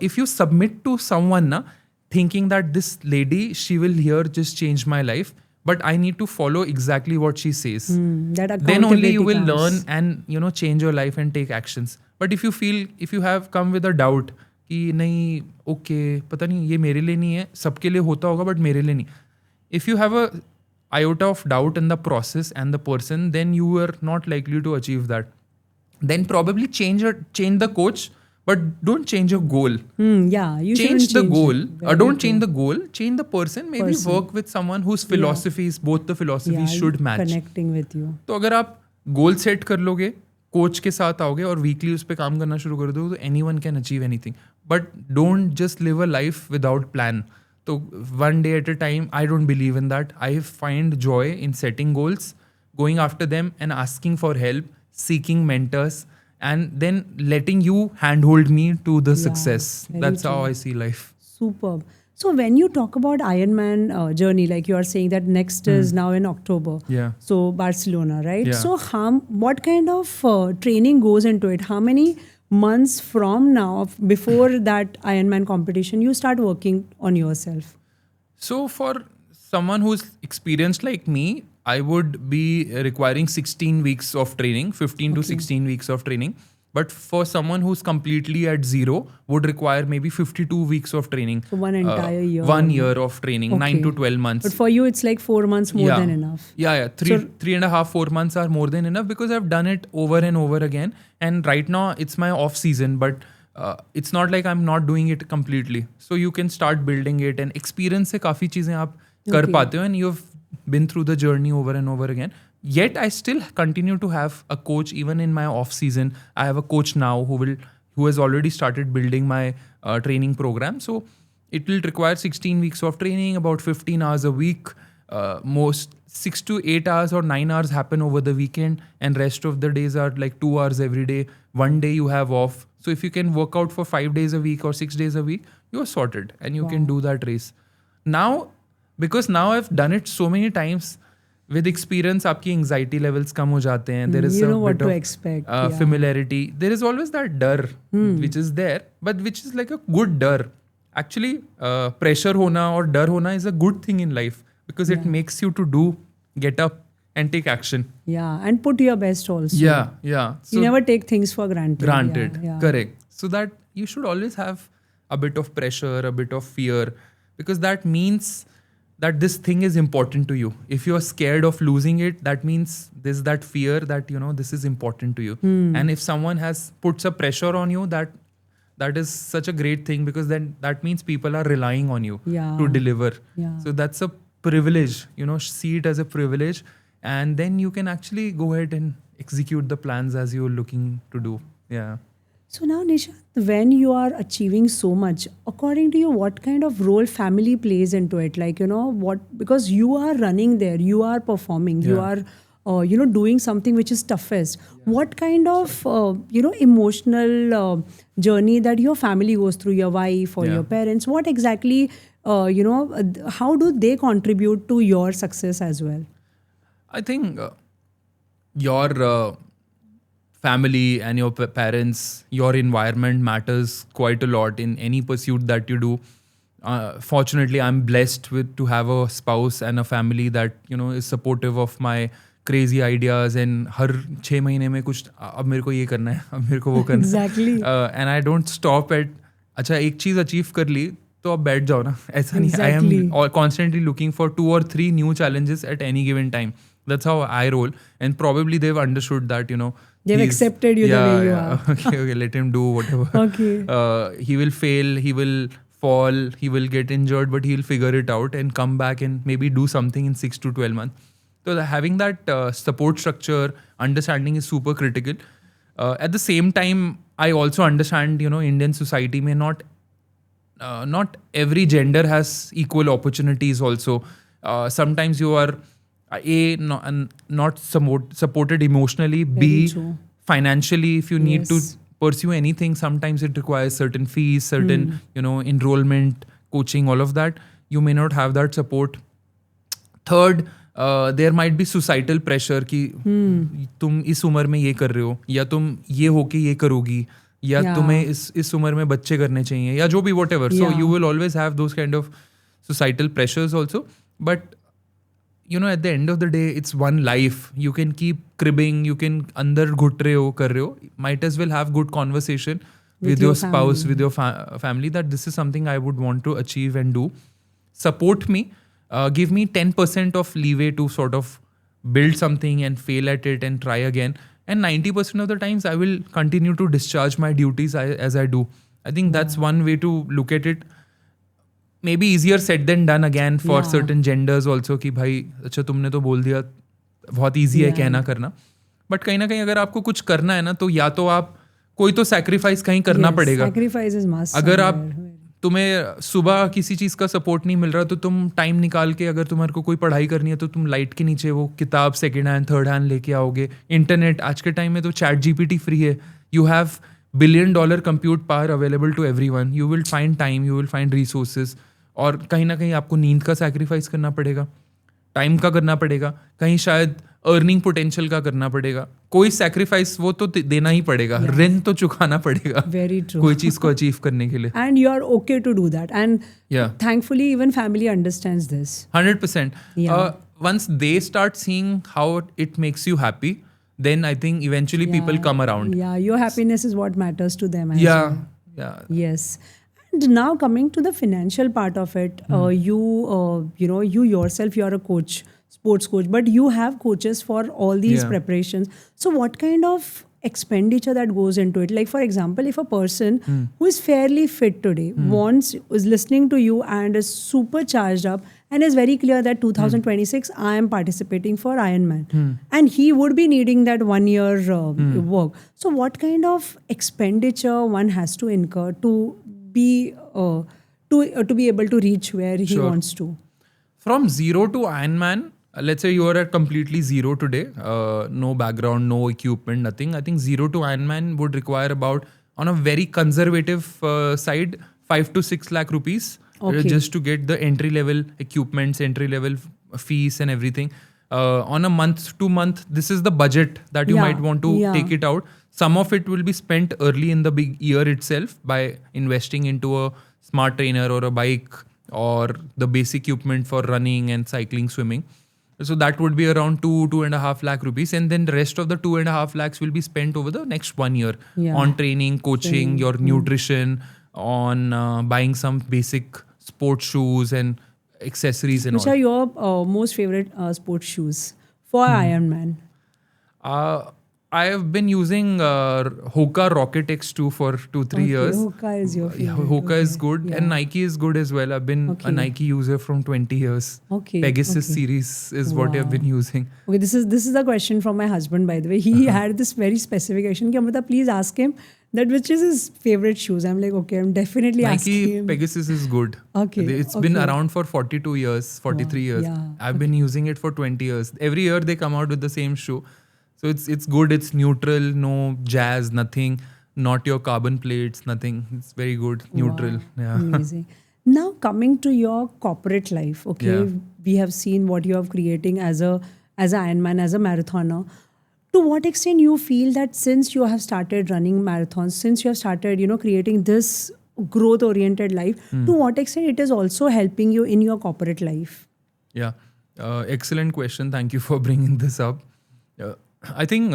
If you submit to someone na, thinking that this lady, she will here just change my life, but I need to follow exactly what she says. Then only you will learn and change your life and take actions. But if you have come with a doubt कि नहीं, okay, पता नहीं ये मेरे लिए नहीं है, सबके लिए होता होगा but मेरे लिए नहीं. If you have iota of doubt in the process and the person, then you are not likely to achieve that. Then probably change the coach, but don't change your goal. Yeah, you shouldn't Change the goal. it. Very Don't true. change the goal. Change the person. Maybe work with someone whose philosophies, both the philosophies should match. Connecting with you. तो अगर आप goal set कर लोगे, coach के साथ आओगे और weekly उस पर काम करना शुरू कर दोगे, तो anyone can achieve anything. But don't just live a life without plan. तो one day at a time, I don't believe in that. I find joy in setting goals, going after them and asking for help, seeking mentors, and then letting you handhold me to the success. That's how I see life. Superb. So when you talk about Ironman journey, like you are saying that next is now in October. Yeah. So Barcelona, right? Yeah. So what kind of training goes into it? How many months from now, before that Ironman competition, you start working on yourself? So for someone who's experienced like me, I would be requiring 16 weeks of training, 15 to 16 weeks of training. But for someone who's completely at zero, would require maybe 52 weeks of training. So one entire year. 1 year of training, 9 to 12 months. But for you, it's like 4 months more than enough. Yeah. 3.5-4 months are more than enough because I've done it over and over again. And right now it's my off season, but it's not like I'm not doing it completely. So you can start building it, and experience से काफी चीजें आप कर पाते हो, and you've been through the journey over and over again. Yet I still continue to have a coach even in my off season. I have a coach now who has already started building my training program. So it will require 16 weeks of training, about 15 hours a week. Most 6 to 8 hours or 9 hours happen over the weekend, and rest of the days are like 2 hours every day. One day you have off. So if you can work out for 5 days a week or 6 days a week, you're sorted and you can do that race. Now, because now I've done it so many times, with experience आपकी anxiety levels कम हो जाते हैं. There is you know a what bit to of expect, familiarity. There is always that डर which is there, but which is like a good डर. Actually, pressure होना और डर होना is a good thing in life because it makes you to get up and take action. Yeah, and put your best also. Yeah. So you never take things for granted. Yeah. Correct. So that you should always have a bit of pressure, a bit of fear, because that means that this thing is important to you. If you're scared of losing it, that means there's that fear that, this is important to you. And if someone puts a pressure on you, that is such a great thing, because then that means people are relying on you to deliver. Yeah. So that's a privilege, see it as a privilege. And then you can actually go ahead and execute the plans as you're looking to do. Yeah. So now, Nishant, when you are achieving so much, according to you, what kind of role family plays into it? Like, because you are running there, you are performing, you are, doing something which is toughest. What kind of, emotional journey that your family goes through, your wife or your parents, what exactly, how do they contribute to your success as well? I think your family and your parents, your environment matters quite a lot in any pursuit that you do. Fortunately, I'm blessed to have a spouse and a family that is supportive of my crazy ideas, and हर 6 महीने में कुछ अब मेरे को ये करना है, अब मेरे को वो करना है. Exactly. And I don't stop at अच्छा एक चीज़ अचीव कर ली तो अब बैठ जाओ ना, ऐसा नहीं. Exactly. I am constantly looking for 2 or 3 new challenges at any given time. That's how I roll, and probably they've understood that, They've accepted you the way you are. Okay, let him do whatever. Okay. He will fail, he will fall, he will get injured, but he'll figure it out and come back and maybe do something in 6 to 12 months. So having that support structure, understanding is super critical. At the same time, I also understand, Indian society may not every gender has equal opportunities also. Sometimes you are not supported emotionally. B, financially, if you need to pursue anything, sometimes it requires certain fees, certain enrollment, coaching, all of that. You may not have that support. Third, there might be societal pressure कि तुम इस उम्र में ये कर रहे हो, या तुम ये होके ये करोगी, या तुम्हें इस उम्र में बच्चे करने चाहिए, या जो भी whatever. So you will always have those kind of societal pressures also. But at the end of the day, it's one life. You can keep cribbing, you can अंदर घुट रहे हो कर रहे हो. Might as well have good conversation with your spouse, with your family, that this is something I would want to achieve and do. Support me. give me 10% of leeway to sort of build something and fail at it and try again. And 90% of the times I will continue to discharge my duties as I do. I think that's one way to look at it. Maybe easier said than done again for certain genders also कि भाई अच्छा तुमने तो बोल दिया, बहुत easy है कहना करना. But कहीं ना कहीं अगर आपको कुछ करना है ना, तो या तो आप कोई तो sacrifice कहीं करना पड़ेगा. Sacrifice is must. अगर आप तुम्हें सुबह किसी चीज़ का सपोर्ट नहीं मिल रहा, तो तुम टाइम निकाल के अगर तुम्हारे को कोई पढ़ाई करनी है तो तुम लाइट के नीचे वो किताब सेकेंड हैंड थर्ड हैंड लेके आओगे. इंटरनेट आज के टाइम में तो चैट जीपीटी फ्री है. You have $1 billion compute power available to everyone. You will find time, you will find resources. और कहीं ना कहीं आपको नींद का सैक्रिफाइस करना पड़ेगा, टाइम का करना पड़ेगा, कहीं शायद अर्निंग पोटेंशियल का करना पड़ेगा. कोई सैक्रिफाइस वो तो देना ही पड़ेगा. रेंट तो चुकाना पड़ेगा. Very true. कोई चीज़ को अचीव करने के लिए. And you are okay to do that. And thankfully even family understands this. 100%. Once they start seeing how it makes you happy, then I think eventually people come around. Yeah, your happiness is what matters to them as well. Yeah. Yes. And now coming to the financial part of it, you yourself, you are a coach, sports coach, but you have coaches for all these preparations. So what kind of expenditure that goes into it? Like for example, if a person who is fairly fit today is listening to you and is super charged up and is very clear that 2026 I am participating for Ironman, and he would be needing that 1 year work. So what kind of expenditure one has to incur to be able to reach where he wants to? From zero to Ironman, let's say you are at completely zero today, no background, no equipment, nothing. I think zero to Ironman would require about, on a very conservative side, 5 to 6 lakh rupees just to get the entry level equipments, entry level fees and everything. On a month to month, this is the budget that you might want to take it out. Some of it will be spent early in the big year itself by investing into a smart trainer or a bike or the basic equipment for running and cycling, swimming. So that would be around 2.5 lakh rupees. And then the rest of the 2.5 lakhs will be spent over the next 1 year on training, coaching, your nutrition, on buying some basic sports shoes and accessories and Which are your most favorite sports shoes for Ironman? I have been using Hoka Rocket X2 for 2-3 years. Hoka is your favorite. Hoka is good and Nike is good as well. I've been a Nike user from 20 years. Pegasus series is what I've been using. Okay, this is the question from my husband, by the way. He had this very specific question. Amrita, please ask him that which is his favorite shoes. I'm like, okay, I'm definitely asking him. Pegasus is good. It's been around for 42 years, 43 years. I've been using it for 20 years. Every year they come out with the same shoe. So it's good, it's neutral, no jazz, nothing, not your carbon plates, nothing. It's very good, neutral. Yeah. Amazing. Now coming to your corporate life, we have seen what you are creating as a Ironman, as a marathoner. To what extent you feel that since you have started running marathons, since you have started, creating this growth-oriented life, to what extent it is also helping you in your corporate life? Yeah, excellent question. Thank you for bringing this up. I think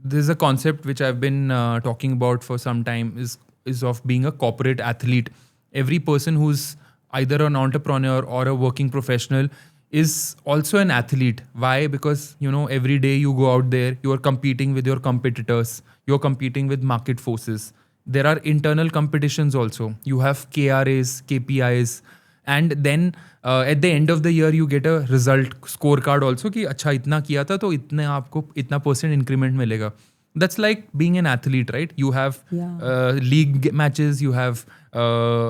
this is a concept which I've been talking about for some time is of being a corporate athlete. Every person who's either an entrepreneur or a working professional is also an athlete. Why? Because, every day you go out there, you are competing with your competitors. You're competing with market forces. There are internal competitions also. You have KRAs, KPIs. And then at the end of the year, you get a result scorecard also कि अच्छा इतना किया था तो इतने आपको इतना % increment मिलेगा. That's like being an athlete, right? You have league matches, you have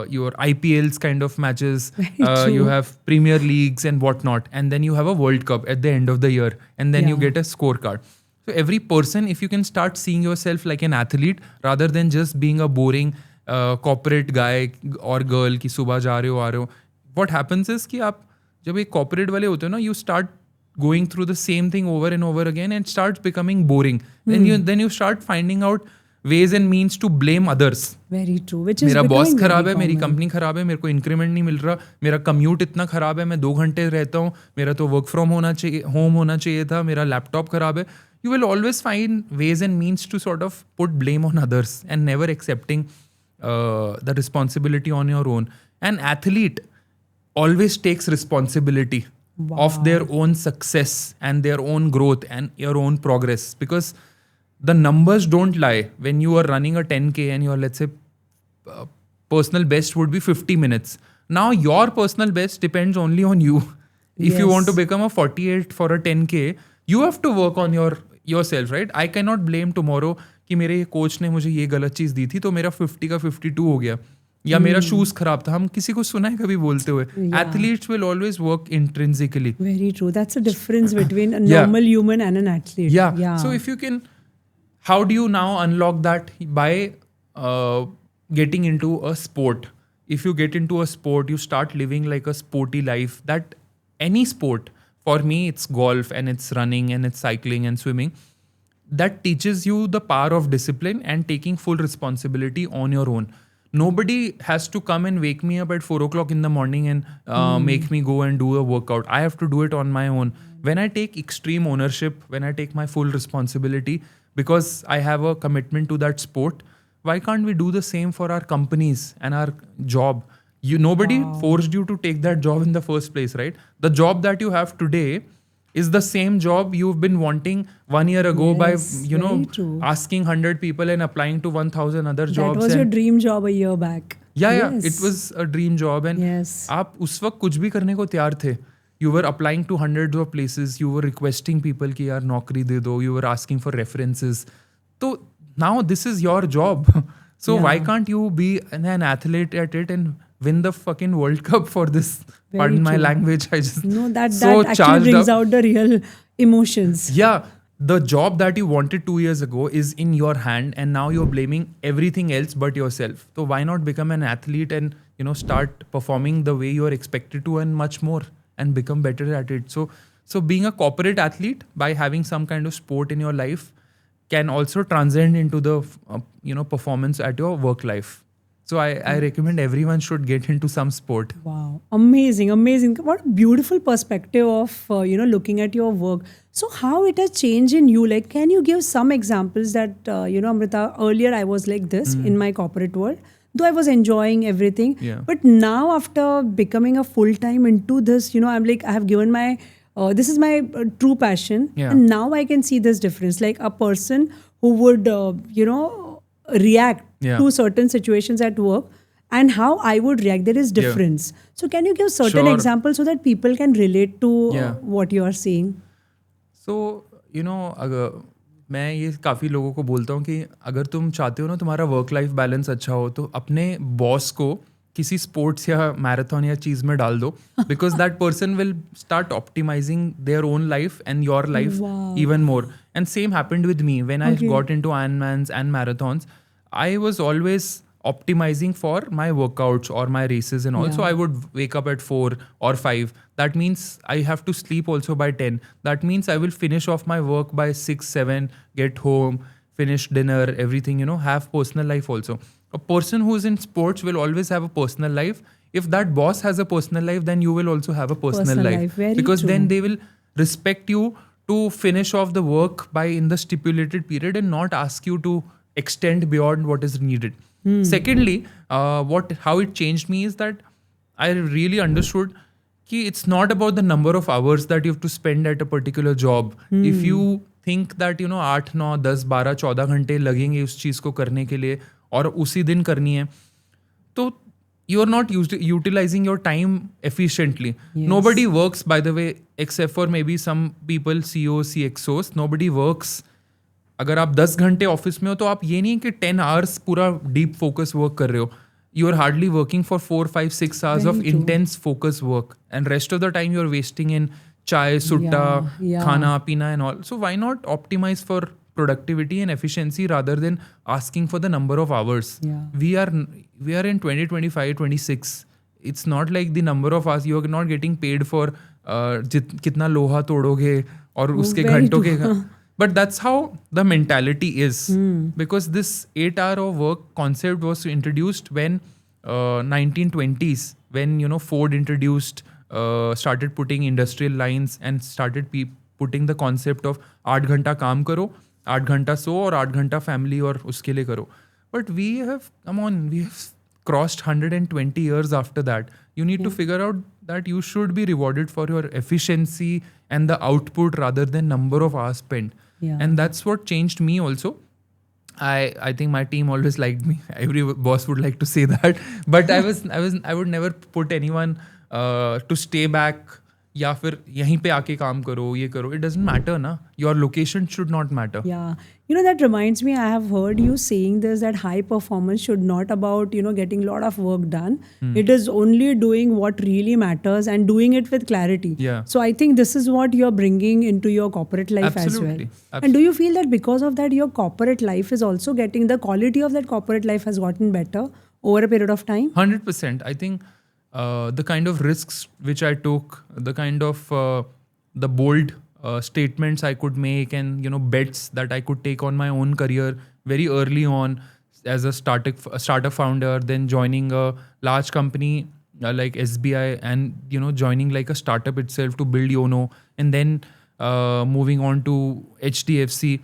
your IPLs kind of matches, you have Premier Leagues and whatnot. And then you have a World Cup at the end of the year. And then you get a scorecard. So every person, if you can start seeing yourself like an athlete rather than just being a boring corporate guy or girl कि सुबह जा रहे हो आ रहे हो. What happens is कि आप जब एक corporate वाले होते हो ना, you start going through the same thing over and over again and starts becoming boring. Then you start finding out ways and means to blame others. Very true. Which is मेरा boss खराब है, मेरी company खराब है, मेरे को increment नहीं मिल रहा, मेरा कम्यूट इतना खराब है, मैं 2 घंटे रहता हूँ, मेरा तो वर्क फ्रॉम होम होना चाहिए था, मेरा लैपटॉप खराब है. You will always find ways and means to sort of put blame on others and never accepting the responsibility on your own. An athlete always takes responsibility of their own success and their own growth and your own progress, because the numbers don't lie. When you are running a 10K and your, let's say, personal best would be 50 minutes. Now your personal best depends only on you. If you want to become a 48 for a 10K, you have to work on yourself, right? I cannot blame tomorrow कि मेरे coach ने मुझे ये गलत चीज़ दी थी तो मेरा 50 का 52 हो गया, या मेरा शूज खराब था. हम किसी को सुना है कभी बोलते हुए? Athletes will always work intrinsically. Very true. That's the difference between a normal human and an athlete. Yeah. So if you can, how do you now unlock that? By getting into a sport. If you get into a sport, you start living like a sporty life. That any sport, for me it's golf and it's running and it's cycling and swimming, that teaches you the power of discipline and taking full responsibility on your own. Nobody has to come and wake me up at 4 o'clock in the morning and make me go and do a workout. I have to do it on my own. When I take extreme ownership, when I take my full responsibility, because I have a commitment to that sport, why can't we do the same for our companies and our job? Nobody forced you to take that job in the first place, right? The job that you have today is the same job you've been wanting 1 year ago by, asking 100 people and applying to 1,000 other jobs. That was your dream job a year back. Yeah, it was a dream job. And आप उस वक्त कुछ भी करने को तैयार थे. You were applying to hundreds of places. You were requesting people कि यार नौकरी दे दो. You were asking for references. So now this is your job. So why can't you be an athlete at it and win the fucking World Cup for this? Pardon my language. I just that actually brings out the real emotions. Yeah, the job that you wanted 2 years ago is in your hand, and now you're blaming everything else but yourself. So why not become an athlete and start performing the way you're expected to and much more, and become better at it. So being a corporate athlete, by having some kind of sport in your life, can also transcend into the performance at your work life. So I recommend everyone should get into some sport. Wow. Amazing. What a beautiful perspective of, looking at your work. So how it has changed in you? Like, can you give some examples that, Amrita, earlier I was like this in my corporate world, though I was enjoying everything. Yeah. But now after becoming a full-time into this, I'm like, I have given my, this is my true passion. Yeah. And now I can see this difference. Like a person who would, react to certain situations at work and how I would react, there is difference. So can you give certain examples so that people can relate to what you are saying? So, अगर मैं ये काफ़ी लोगों को बोलता हूँ कि अगर तुम चाहते हो ना तुम्हारा वर्क लाइफ बैलेंस अच्छा हो, तो अपने बॉस को किसी स्पोर्ट्स या मैराथन या चीज़ में डाल दो, because that person will start optimizing their own life and your life even more. And same happened with me when I got into Ironmans and marathons. I was always optimizing for my workouts or my races and all. So I would wake up at 4 or 5. That means I have to sleep also by 10. That means I will finish off my work by 6, 7, get home, finish dinner, everything, have personal life also. A person who is in sports will always have a personal life. If that boss has a personal life, then you will also have a personal life. Because then they will respect you to finish off the work by in the stipulated period and not ask you to extend beyond what is needed. Secondly, how it changed me is that I really understood that it's not about the number of hours that you have to spend at a particular job. If you think that 8, 9, 10, 12, 14 घंटे लगेंगे उस चीज़ को करने के लिए और उसी दिन करनी है, तो you are not utilizing your time efficiently. Nobody works, by the way, except for maybe some people, CEOs, CXOs. Nobody works. अगर आप 10 घंटे ऑफिस में हो तो आप ये नहीं कि 10 hours पूरा deep focus work कर रहे हो. You are hardly working for 4, 5, 6 hours of intense focus work, and rest of the time you are wasting in chai, sutta, khana, pina and all. So why not optimize for productivity and efficiency rather than asking for the number of hours? We are in 2025, 26. It's not like the number of hours. You are not getting paid for कितना लोहा तोड़ोगे और उसके घंटों के. But that's how the mentality is. Because this 8-hour of work concept was introduced when 1920s, when Ford introduced, started putting industrial lines and started putting the concept of 8 घंटा काम करो, 8 घंटा सो और 8 घंटा फैमिली और उसके लिए करो. But we have crossed 120 years after that. You need to figure out that you should be rewarded for your efficiency and the output rather than number of hours spent. Yeah. And that's what changed me also. I think my team always liked me. Every boss would like to say that, but I would never put anyone to stay back. या फिर यहीं पे आके काम करो, ये करो. It doesn't matter ना. Your location should not matter. Yeah. That reminds me, I have heard you saying this, that high performance should not about, getting a lot of work done. It is only doing what really matters and doing it with clarity. Yeah. So I think this is what you're bringing into your corporate life as well. And do you feel that because of that, your corporate life is also getting, the quality of that corporate life has gotten better over a period of time? 100%. I think the kind of risks which I took, the kind of the bold statements I could make, and bets that I could take on my own career very early on as a startup founder, then joining a large company like SBI, and joining like a startup itself to build Yono, and then moving on to HDFC.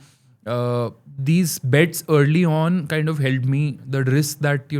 These bets early on kind of helped me. The risk that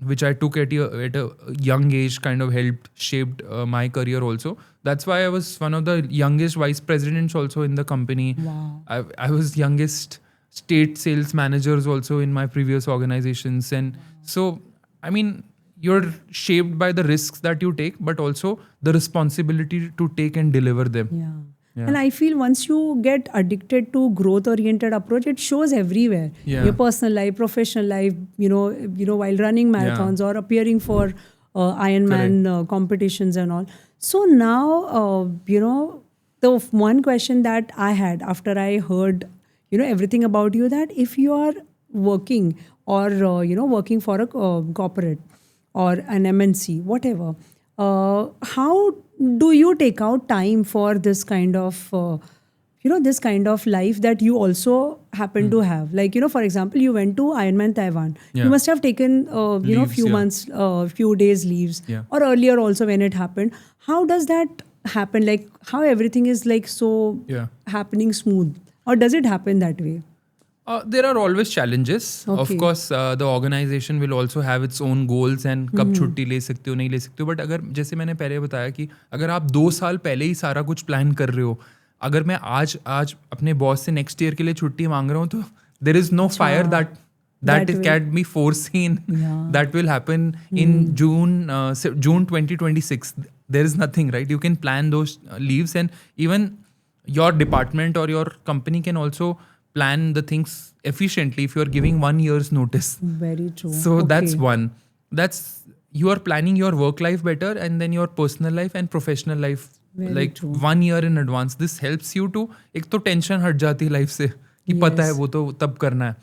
which I took at a young age kind of shaped my career also. That's why I was one of the youngest vice presidents also in the company. Wow. I was youngest state sales managers also in my previous organizations. And so, I mean, you're shaped by the risks that you take, but also the responsibility to take and deliver them. Yeah. Yeah. And I feel once you get addicted to growth-oriented approach, it shows everywhere. Yeah. Your personal life, professional life, while running marathons or appearing for Ironman competitions and all. So now, the one question that I had after I heard, everything about you, that if you are working or, working for a corporate or an MNC, whatever, how do you take out time for this kind of this kind of life that you also happen to have? Like, for example, you went to Ironman Taiwan. Yeah. You must have taken Leaves, few months, few days leaves, or earlier also when it happened. How does that happen? Like, how everything is like so happening smooth, or does it happen that way? There are always challenges. Okay. Of course, the organization will also have its own goals and कब छुट्टी ले सकते हो नहीं ले सकते हो. But अगर जैसे मैंने पहले बताया कि अगर आप 2 साल पहले ही सारा कुछ प्लान कर रहे हो, अगर मैं आज अपने बॉस से नेक्स्ट ईयर के लिए छुट्टी मांग रहा हूँ, तो there is no fire that it can be foreseen. That will happen in June 2026. There is nothing, right? You can plan those leaves, and even your department or your company can also plan the things efficiently if you are giving 1 year's notice. Very true. So that's one. That's, you are planning your work life better, and then your personal life and professional life like 1 year in advance. This helps you to, एक तो tension हट जाती है life से कि पता है वो तो तब करना है.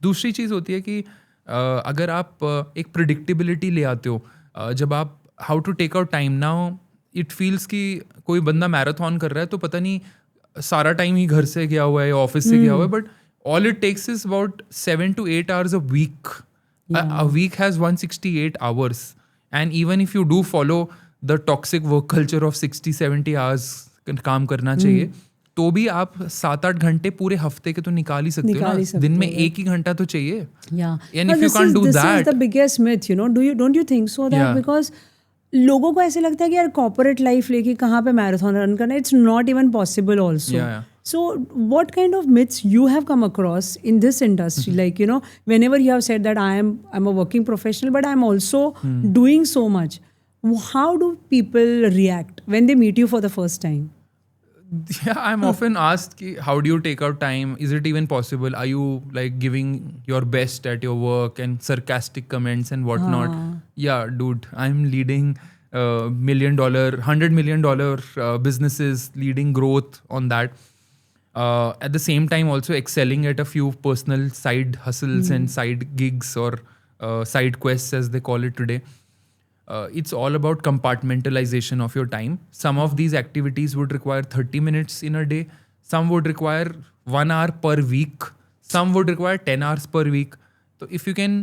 दूसरी चीज़ होती है कि अगर आप एक प्रिडिक्टेबिलिटी ले आते हो, जब आप how to take out time. Now it feels कि कोई बंदा मैराथन कर रहा है तो पता नहीं सारा टाइम ही घर से गया हुआ है, ऑफिस से गया हुआ है, but all it takes is about 7 to 8 hours a week. A week has 168 hours, and even if you do follow the toxic work culture of 60-70 hours काम करना चाहिए, तो भी आप 7-8 घंटे पूरे हफ्ते के तो निकाल ही सकते हो ना. दिन में 1 ही घंटा तो चाहिए. And if you can't do that, this is the biggest myth, don't you think so, that because लोगों को ऐसे लगता है कि यार कॉर्पोरेट लाइफ लेके कहाँ पे मैराथन रन करना, it's not even possible also. So what kind of myths you have come across in this industry? Like, whenever you have said that I'm a working professional, but I'm also doing so much. How do people react when they meet you for the first time? Yeah, I'm often asked, how do you take out time? Is it even possible? Are you like giving your best at your work, and sarcastic comments and whatnot? Yeah, dude, I'm leading $1 million, $100 million businesses, leading growth on that. At the same time, also excelling at a few personal side hustles and side gigs, or side quests as they call it today. It's all about compartmentalization of your time. Some of these activities would require 30 minutes in a day. Some would require 1 hour per week. Some would require 10 hours per week. So if you can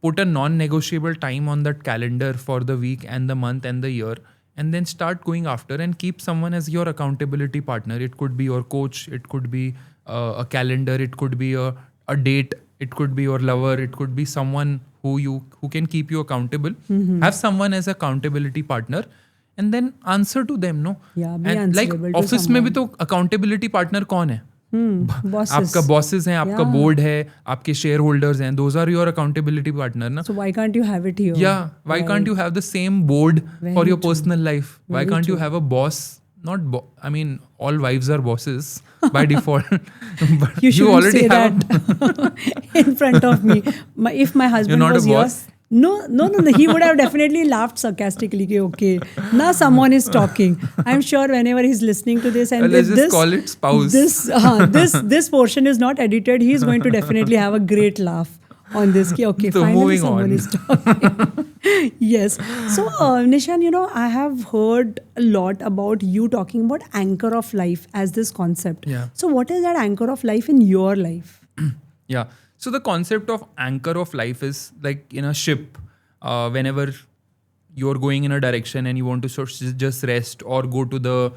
put a non-negotiable time on that calendar for the week and the month and the year, and then start going after, and keep someone as your accountability partner. It could be your coach. It could be a calendar. It could be a date. it could be your lover, it could be someone who can keep you accountable. Have someone as accountability partner and then answer to them, no? Yeah, be And like answerable to office में भी तो accountability partner कौन है? Bosses. आपका bosses हैं, आपका board है, आपके shareholders हैं, those are your accountability partner ना. So why can't you have it here? Yeah, why can't you have the same board for your true. personal life? Why can't you have a boss? I mean, all wives are bosses by default. But You shouldn't already say have that in front of me. If my husband not was a boss? yours, no. He would have definitely laughed sarcastically. Ki, okay, now someone is talking. I'm sure whenever he's listening to this and let's just call it spouse. This portion is not edited, he's going to definitely have a great laugh on this. Ki, okay, So finally moving someone on. is talking. Yes. So, Nishant, I have heard a lot about you talking about anchor of life as this concept. Yeah. So, what is that anchor of life in your life? Yeah. So the concept of anchor of life is like in a ship, whenever you're going in a direction and you want to just rest or go to the,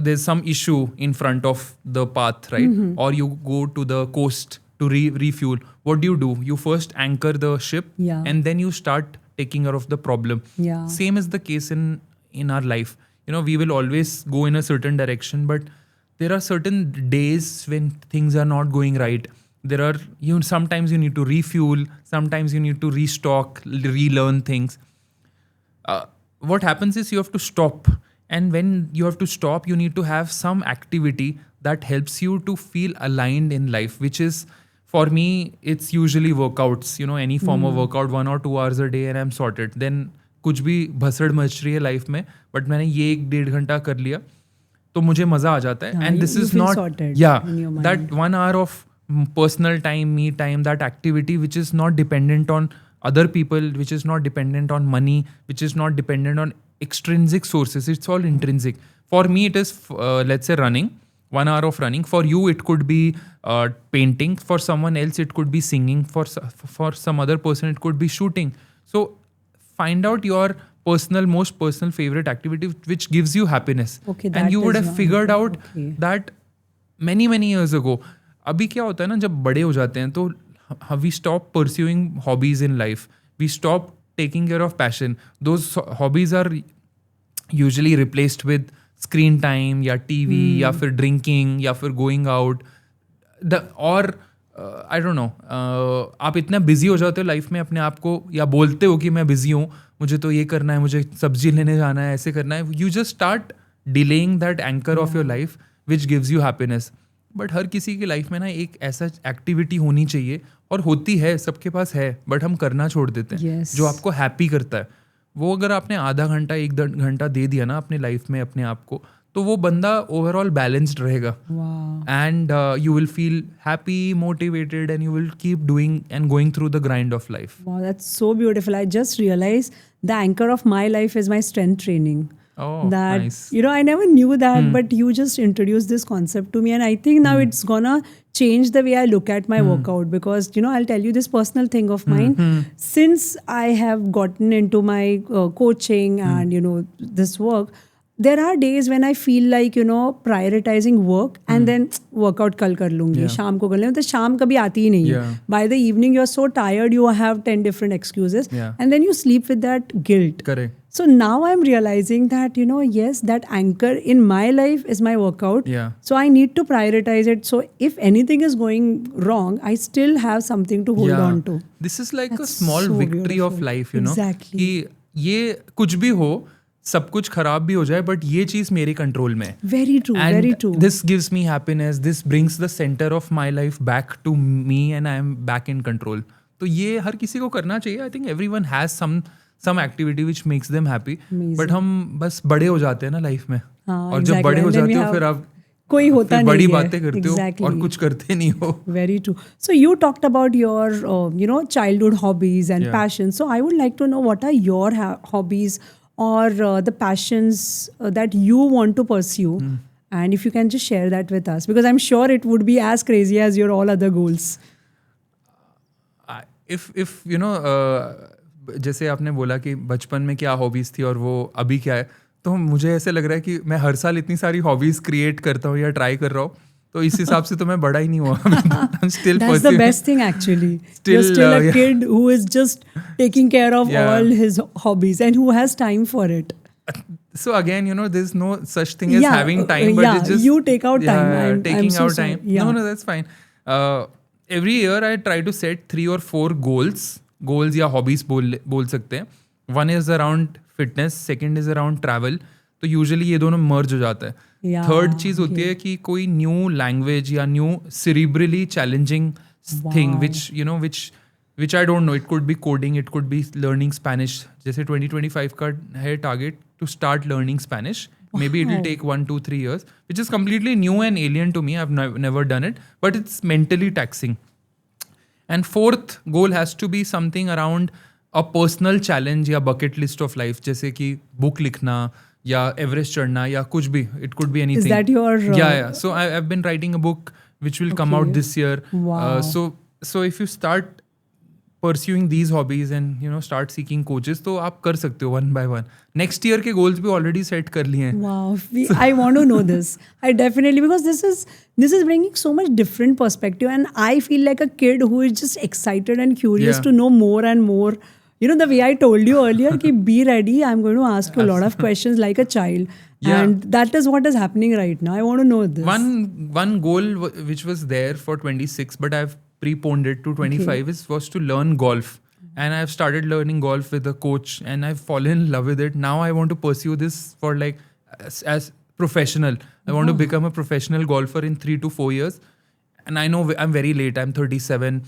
there's some issue in front of the path, right? Or you go to the coast to refuel. What do? You first anchor the ship Yeah. and then you start taking care of the problem. Yeah. Same is the case in our life. We will always go in a certain direction, but there are certain days when things are not going right. There are sometimes you need to refuel, sometimes you need to restock, relearn things. What happens is you have to stop, and when you have to stop, you need to have some activity that helps you to feel aligned in life, which is, for me, it's usually workouts. Any form of workout, 1 or 2 hours a day, and I'm sorted. Then कुछ भी भसड़ much रही है life में, but मैंने ये 1-1.5 घंटा कर लिया तो मुझे मजा आ जाता है. And this you is feel not sorted in your mind. that 1 hour of personal time, me time, that activity which is not dependent on other people, which is not dependent on money, which is not dependent on extrinsic sources. It's all intrinsic. For me, it is let's say running. 1 hour of running. For you, it could be painting. For someone else, it could be singing. For some other person, it could be shooting. So find out your most personal favorite activity which gives you happiness. Okay, and you would have figured out okay. that many years ago. अभी क्या होता है ना, जब बड़े हो जाते हैं तो we stop pursuing hobbies in life. We stop taking care of passion. Those hobbies are usually replaced with screen time या TV या फिर drinking या फिर going out. और I don't know, आप इतना बिजी हो जाते हो लाइफ में अपने आप को, या बोलते हो कि मैं बिजी हूँ, मुझे तो ये करना है, मुझे सब्जी लेने जाना है, ऐसे करना है. You just start delaying that anchor of your life which gives you happiness. But हर किसी की लाइफ में ना एक ऐसा एक्टिविटी होनी चाहिए, और होती है, सबके पास है, बट हम करना छोड़ देते हैं. Yes. जो आपको हैप्पी करता है, वो अगर आपने आधा घंटा 1 घंटा दे दिया ना अपने लाइफ में अपने आप को, तो वो बंदा ओवरऑल बैलेंस्ड रहेगा. And you will feel happy, motivated, and you will keep doing and going through the grind of life. Wow, that's so beautiful. I just realized the anchor of my life is my strength training. Oh, that nice. I never knew that, but you just introduced this concept to me, and I think now it's gonna change the way I look at my workout, because I'll tell you this personal thing of mine. Since I have gotten into my coaching and this work, there are days when I feel like prioritizing work and then workout कल कर लूँगी, शाम को कर लूँगी, तो शाम कभी आती ही नहीं है. By the evening you are so tired, you have 10 different excuses, and then you sleep with that guilt. Correct. So now I'm realizing that yes, that anchor in my life is my workout. So I need to prioritize it. So if anything is going wrong, I still have something to hold on to. This is like That's a small so victory beautiful. of life, Exactly. कि ये कुछ भी हो, सब कुछ खराब भी हो जाए, बट ये चीज मेरे कंट्रोल में है. Very true. And very true. this gives me happiness. This brings the center of my life back to me, and I am back in control. तो ये हर किसी को करना चाहिए. I think everyone has some activity which makes them happy. But हम बस बड़े हो जाते हैं ना लाइफ में, और जब बड़े हो जाते हो फिर आप कोई होता नहीं है, बड़ी बातें करते exactly. हो और कुछ करते नहीं हो. Very true. So you talked about your childhood hobbies and passions. So I would like to know, what are your hobbies or the passions that you want to pursue, and if you can just share that with us, because I'm sure it would be as crazy as your all other goals. If जैसे आपने बोला कि बचपन में क्या hobbies थी और वो अभी क्या है, तो मुझे ऐसे लग रहा है कि मैं हर साल इतनी सारी हॉबीज क्रिएट करता हूँ या ट्राई कर रहा हूँ, तो इस हिसाब से तो मैं बड़ा ही नहीं हुआ. I'm still That's the pursuing. best thing actually. Still, You're still a yeah. kid who is just taking care of Yeah. all his hobbies and who has time for it. So again, there's no such thing as having time, but yeah, it's just you take out time. taking I'm so out sorry. time. Yeah. No, that's fine. Every year I try to set 3 or 4 goals या hobbies बोल सकते हैं. One is around fitness, second is around travel. तो usually ये दोनों merge हो जाता है. Yeah, Third चीज़ होती है कि कोई new language या new cerebrally challenging thing which I don't know. It could be coding, it could be learning Spanish. जैसे 2025 का है target to start learning Spanish. Maybe it will take 1, 2, 3 years, which is completely new and alien to me. I've never done it, but it's mentally taxing. And fourth goal has to be something around a personal challenge या bucket list of life. जैसे कि book लिखना या Everest चढ़ना या कुछ भी. It could be anything. Is that your... Yeah. So I've been writing a book which will come out this year. Wow. So if you start pursuing these hobbies and start seeking coaches, तो आप कर सकते हो one by one. Next year के goals भी already set कर लिए हैं. Wow, I want to know this. I definitely, because this is bringing so much different perspective, and I feel like a kid who is just excited and curious to know more and more. The way I told you earlier, ki be ready. I'm going to ask you a lot of questions like a child, and that is what is happening right now. I want to know this. One goal which was there for 26, but I've preponed it to 25 was to learn golf. And I've started learning golf with a coach and I've fallen in love with it. Now I want to pursue this for as professional. I want to become a professional golfer in 3 to 4 years. And I know I'm very late. I'm 37.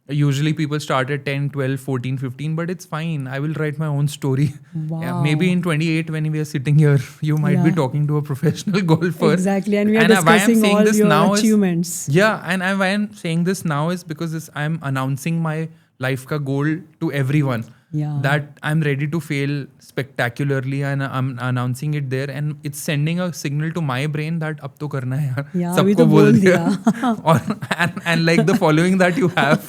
Usually people start at 10, 12, 14, 15, but it's fine. I will write my own story. Wow. Yeah, maybe in 28 when we are sitting here, you might be talking to a professional golfer. Exactly. And we are discussing all your achievements. And why I'm saying this now is because I'm announcing my life ka goal to everyone. Yeah. That I'm ready to fail spectacularly and I'm announcing it there, and it's sending a signal to my brain that अब तो करना है यार. Yeah, सबको बोल दिया. and like the following that you have,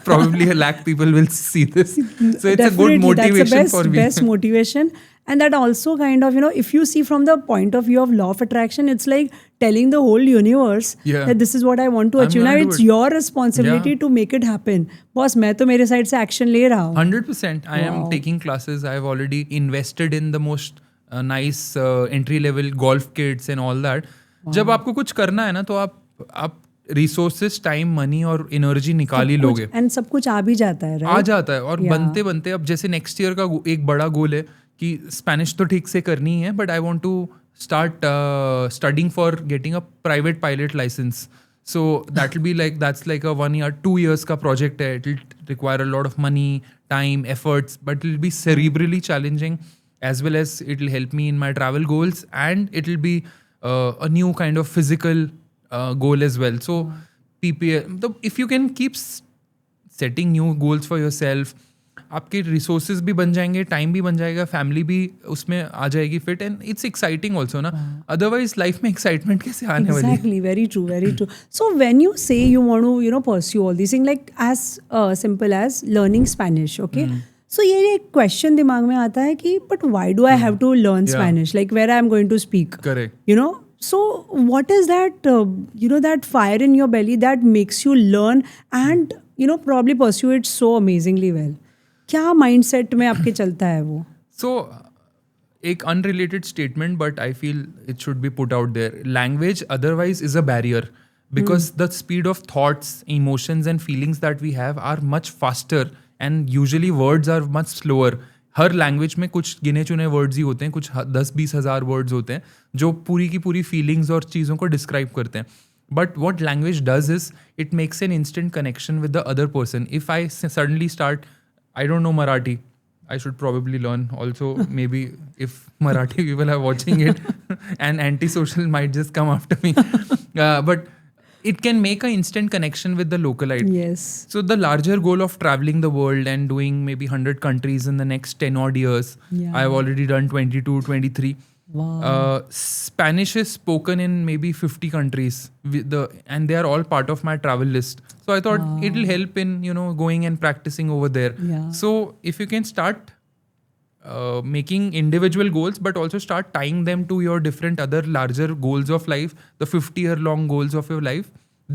probably a lakh people will see this. So it's a good motivation that's the for me. best motivation. And that also kind of, if you see from the point of view of law of attraction, it's like telling the whole universe that this is what I want to achieve. Now it's your responsibility to make it happen. Boss, मैं तो मेरे side से action ले रहा हूँ. 100%. I am taking classes. I have already invested in the most nice entry level golf kits and all that. जब आपको कुछ करना है ना, तो आप रिसोर्सेज, टाइम, मनी और एनर्जी निकाल ही लोगे. एंड सब कुछ आ भी जाता है, आ जाता है. और बनते बनते अब जैसे नेक्स्ट ईयर का एक बड़ा गोल है कि स्पेनिश तो ठीक से करनी है, but I want to start studying for getting a private pilot licence. So that will be that's like a 1 year 2 years का प्रोजेक्ट है. It will require a lot of money, time, efforts, but it will be cerebrally challenging, as well as it will help me in my travel goals, and it will be a new kind of physical goal as well. So if you can keep setting new goals for yourself, आपके resources भी बन जाएंगे, time भी बन जाएगा, family भी उसमें आ जाएगी fit, and it's exciting also ना. अदरवाइज लाइफ में एक्साइटमेंट कैसे आने वाली है? Exactly, very true, very true. So when you say you want to pursue all these things, like as simple as learning Spanish, okay? So ये एक question दिमाग में आता है कि but why do I have to learn Spanish? Like where I am going to speak? Correct. So what is that that fire in your belly that makes you learn and probably pursue it so amazingly well? क्या mindset में आपके चलता है वो? So एक unrelated statement, but I feel it should be put out there. Language otherwise is a barrier because the speed of thoughts, emotions and feelings that we have are much faster, and usually words are much slower. Her language में कुछ गिने चुने words ही होते हैं, कुछ 10-20 हज़ार words होते हैं जो पूरी की पूरी फीलिंग्स और चीज़ों को डिस्क्राइब करते हैं. But what language does is it makes an instant connection with the other person. If I suddenly start, I don't know Marathi, I should probably learn also. Maybe if Marathi people are watching it and antisocial might just come after me. But it can make an instant connection with the localite. Yes. So the larger goal of traveling the world and doing maybe 100 countries in the next 10 odd years, I've already done 22, 23. Wow. Spanish is spoken in maybe 50 countries and they are all part of my travel list. So I thought it will help in going and practicing over there. Yeah. So if you can start making individual goals, but also start tying them to your different other larger goals of life, the 50-year long goals of your life,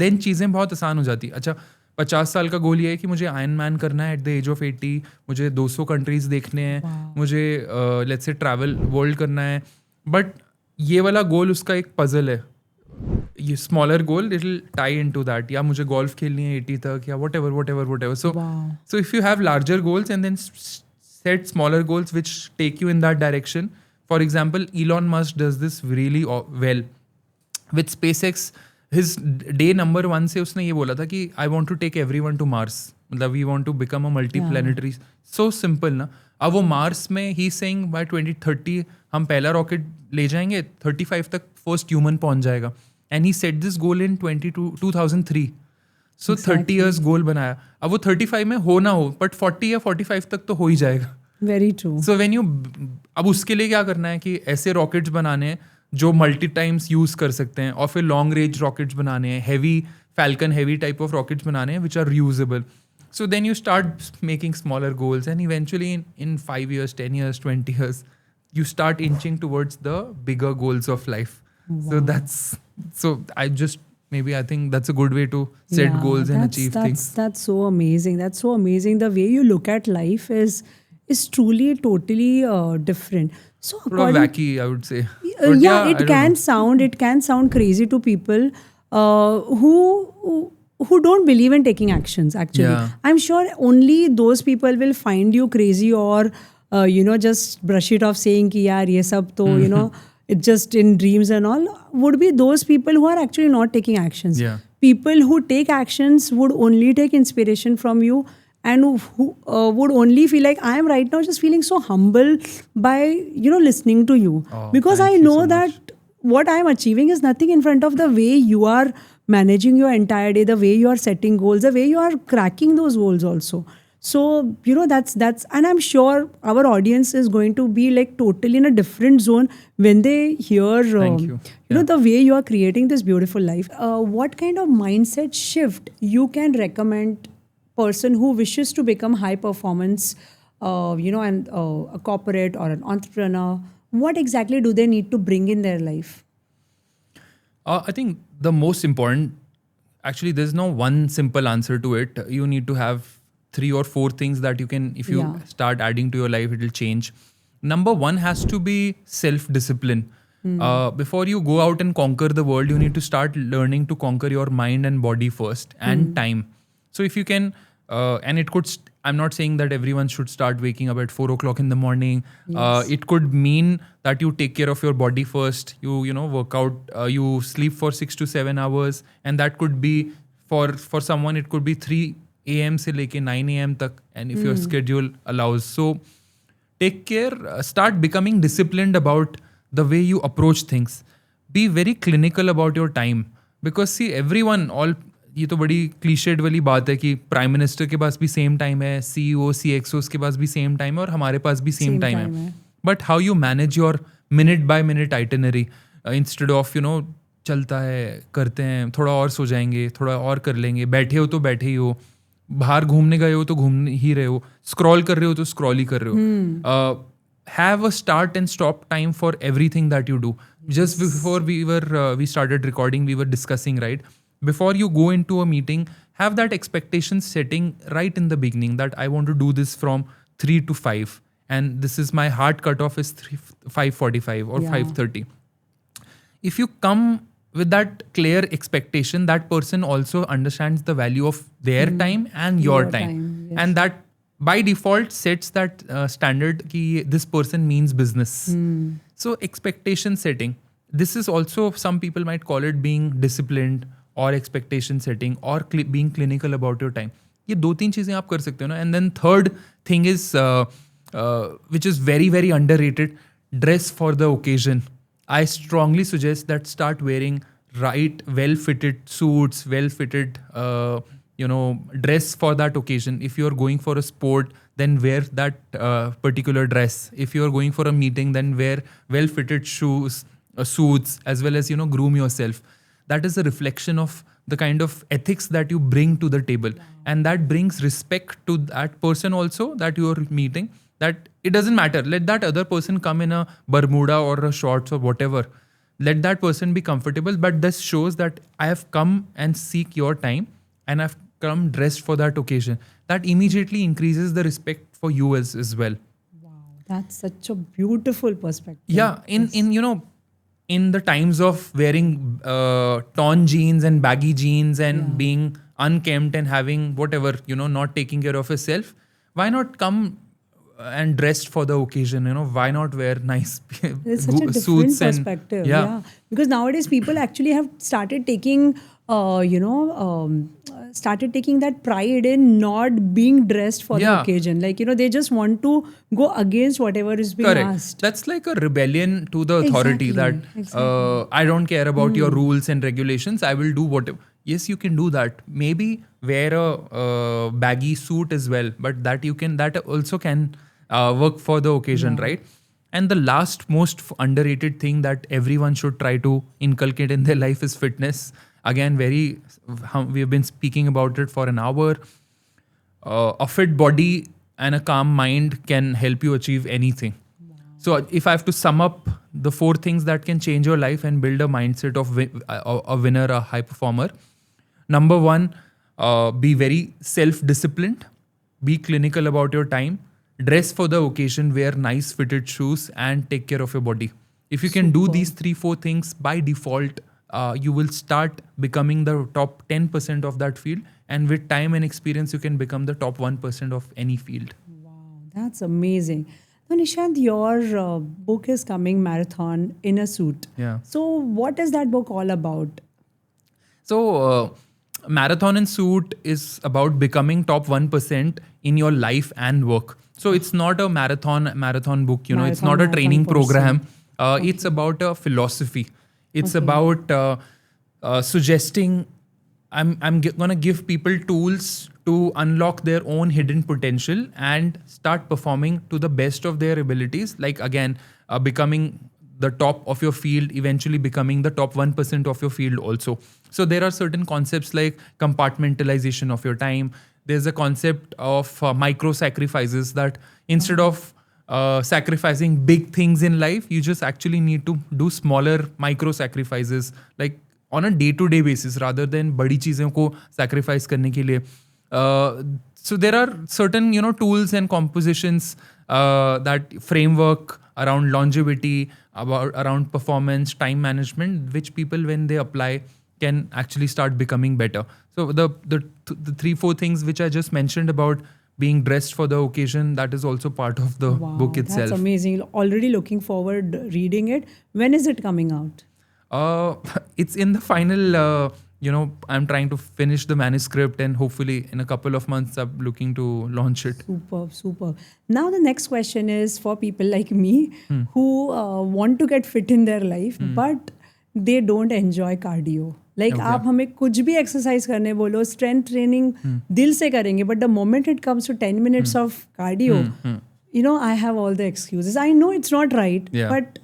then चीज़ें बहुत आसान हो जाती. अच्छा 50 साल का गोल ये है कि मुझे आयरन मैन करना है एट द एज ऑफ 80, मुझे 200 कंट्रीज देखने हैं, मुझे लेट्स से ट्रैवल वर्ल्ड करना है. बट ये वाला गोल उसका एक पजल है. ये smaller goal it will tie into that. या मुझे गोल्फ खेलनी है 80 तक, या whatever. So if you have larger goals and then set smaller goals which take you in that direction. For example, Elon Musk does this really well with SpaceX. His day number 1 से उसने ये बोला था कि I want to take everyone to Mars. मतलब we want to become a multi-planetary. So simple ना. अब वो मार्स में ही saying by 2030 हम पहला रॉकेट ले जाएंगे, 35 तक फर्स्ट ह्यूमन पहुंच जाएगा. And he set this goal in 2003. So 30 years गोल बनाया. अब वो 35 में हो ना हो, बट 40 या 45 तक तो हो ही जाएगा. Very true. So when you अब उसके लिए क्या करना है कि ऐसे रॉकेट्स बनाने हैं जो मल्टी टाइम्स यूज कर सकते हैं, और फिर लॉन्ग रेंज रॉकेट्स बनाने हैं, heavy Falcon Heavy type of rockets बनाने हैं which are reusable. So then you start making smaller goals, and eventually in 5 years, 10 years, 20 years, you start inching towards the bigger goals of life. Wow. So I think that's a good way to set goals and achieve things. That's so amazing. That's so amazing. The way you look at life is truly totally different. So wacky, I would say. It can sound crazy to people who don't believe in taking actions, actually. Yeah. I'm sure only those people will find you crazy or just brush it off saying ki yaar ye sab to it's just in dreams and all, would be those people who are actually not taking actions. Yeah. People who take actions would only take inspiration from you, and who would only feel like I am right now just feeling so humble by listening to you, because I know that what I am achieving is nothing in front of the way you are managing your entire day, the way you are setting goals, the way you are cracking those goals also. So that's and I'm sure our audience is going to be like totally in a different zone when they hear the way you are creating this beautiful life. What kind of mindset shift you can recommend person who wishes to become high performance, and a corporate or an entrepreneur? What exactly do they need to bring in their life? I think the most important, actually, there's no one simple answer to it. You need to have 3 or 4 things that you can, if you start adding to your life, it will change. Number 1 has to be self-discipline. Before you go out and conquer the world, you need to start learning to conquer your mind and body first, and time. So if you can, and it could, I'm not saying that everyone should start waking up at 4 o'clock in the morning. Yes. It could mean that you take care of your body first. You work out, you sleep for 6 to 7 hours. And that could be, for someone, it could be 3 a.m. se leke 9 a.m. tak. And if your schedule allows. So take care, start becoming disciplined about the way you approach things. Be very clinical about your time. Because see, everyone, ये तो बड़ी clichéd वाली बात है कि prime minister के पास भी same time है, CEO, CXOs के पास भी सेम टाइम है, और हमारे पास भी सेम टाइम है. But how you manage your minute by minute itinerary, instead of चलता है, करते हैं, थोड़ा और सो जाएंगे, थोड़ा और कर लेंगे, बैठे हो तो बैठे ही हो, बाहर घूमने गए हो तो घूम ही रहे हो, स्क्रॉल कर रहे हो तो स्क्रॉल ही कर रहे हो. Have a start and stop time for everything that you do. Just before we started recording, we were discussing, right? Before you go into a meeting, have that expectation setting right in the beginning that I want to do this from 3 to 5. And this is my hard cutoff is 5:45 or 5:30. If you come with that clear expectation, that person also understands the value of their time and your time. Yes. And that by default sets that standard ki this person means business. So expectation setting. This is also, some people might call it being disciplined, or expectation setting, or being clinical about your time. ये 2-3 चीज़ें आप कर सकते हो ना. And then third thing is, which is very, very underrated, dress for the occasion. I strongly suggest that start wearing well-fitted suits, well-fitted, dress for that occasion. If you're going for a sport, then wear that particular dress. If you're going for a meeting, then wear well-fitted shoes, suits, as well as, groom yourself. That is a reflection of the kind of ethics that you bring to the table. And that brings respect to that person also that you are meeting. That it doesn't matter. Let that other person come in a Bermuda or a shorts or whatever. Let that person be comfortable. But this shows that I have come and seek your time, and I've come dressed for that occasion. That immediately increases the respect for you as well. Wow, that's such a beautiful perspective. Yeah, in the times of wearing torn jeans and baggy jeans and being unkempt and having whatever, not taking care of yourself, why not come and dressed for the occasion? Why not wear nice It's such a different suits perspective. Yeah. Because nowadays people actually have started taking, started taking that pride in not being dressed for the occasion. Like, they just want to go against whatever is being Correct. asked. That's like a rebellion to the authority that I don't care about your rules and regulations. I will do whatever. Yes, you can do that. Maybe wear a baggy suit as well, but that also can work for the occasion, right? And the last most underrated thing that everyone should try to inculcate in their life is fitness. Again, we have been speaking about it for an hour. A fit body and a calm mind can help you achieve anything. So if I have to sum up the 4 things that can change your life and build a mindset of a winner, a high performer. Number 1, be very self-disciplined. Be clinical about your time. Dress for the occasion, wear nice fitted shoes, and take care of your body. If you can do these 3-4 things, by default, you will start becoming the top 10% of that field. And with time and experience, you can become the top 1% of any field. Wow, that's amazing. Now, Nishant, your book is coming, Marathon in a Suit. Yeah. So what is that book all about? So, Marathon in Suit is about becoming top 1% in your life and work. So it's not a marathon book, it's not a training program. It's about a philosophy. It's about suggesting, I'm going to give people tools to unlock their own hidden potential and start performing to the best of their abilities. Like again, becoming the top of your field, eventually becoming the top 1% of your field also. So there are certain concepts like compartmentalization of your time. There's a concept of micro sacrifices, that instead of sacrificing big things in life, you just actually need to do smaller micro sacrifices, like on a day-to-day basis rather than बड़ी चीज़ों को sacrifice करने के लिए. So there are certain tools and compositions, that framework around longevity, around performance, time management, which people when they apply can actually start becoming better. So the 3-4 things which I just mentioned about being dressed for the occasion, that is also part of the book itself. That's amazing. Already looking forward reading it. When is it coming out? It's in the final, I'm trying to finish the manuscript, and hopefully in a couple of months I'm looking to launch it. Superb. Now the next question is for people like me who want to get fit in their life, but they don't enjoy cardio. Like आप हमें कुछ भी exercise करने बोलो, strength training दिल से करेंगे, but the moment it comes to 10 minutes of cardio, I have all the excuses. I know it's not right, but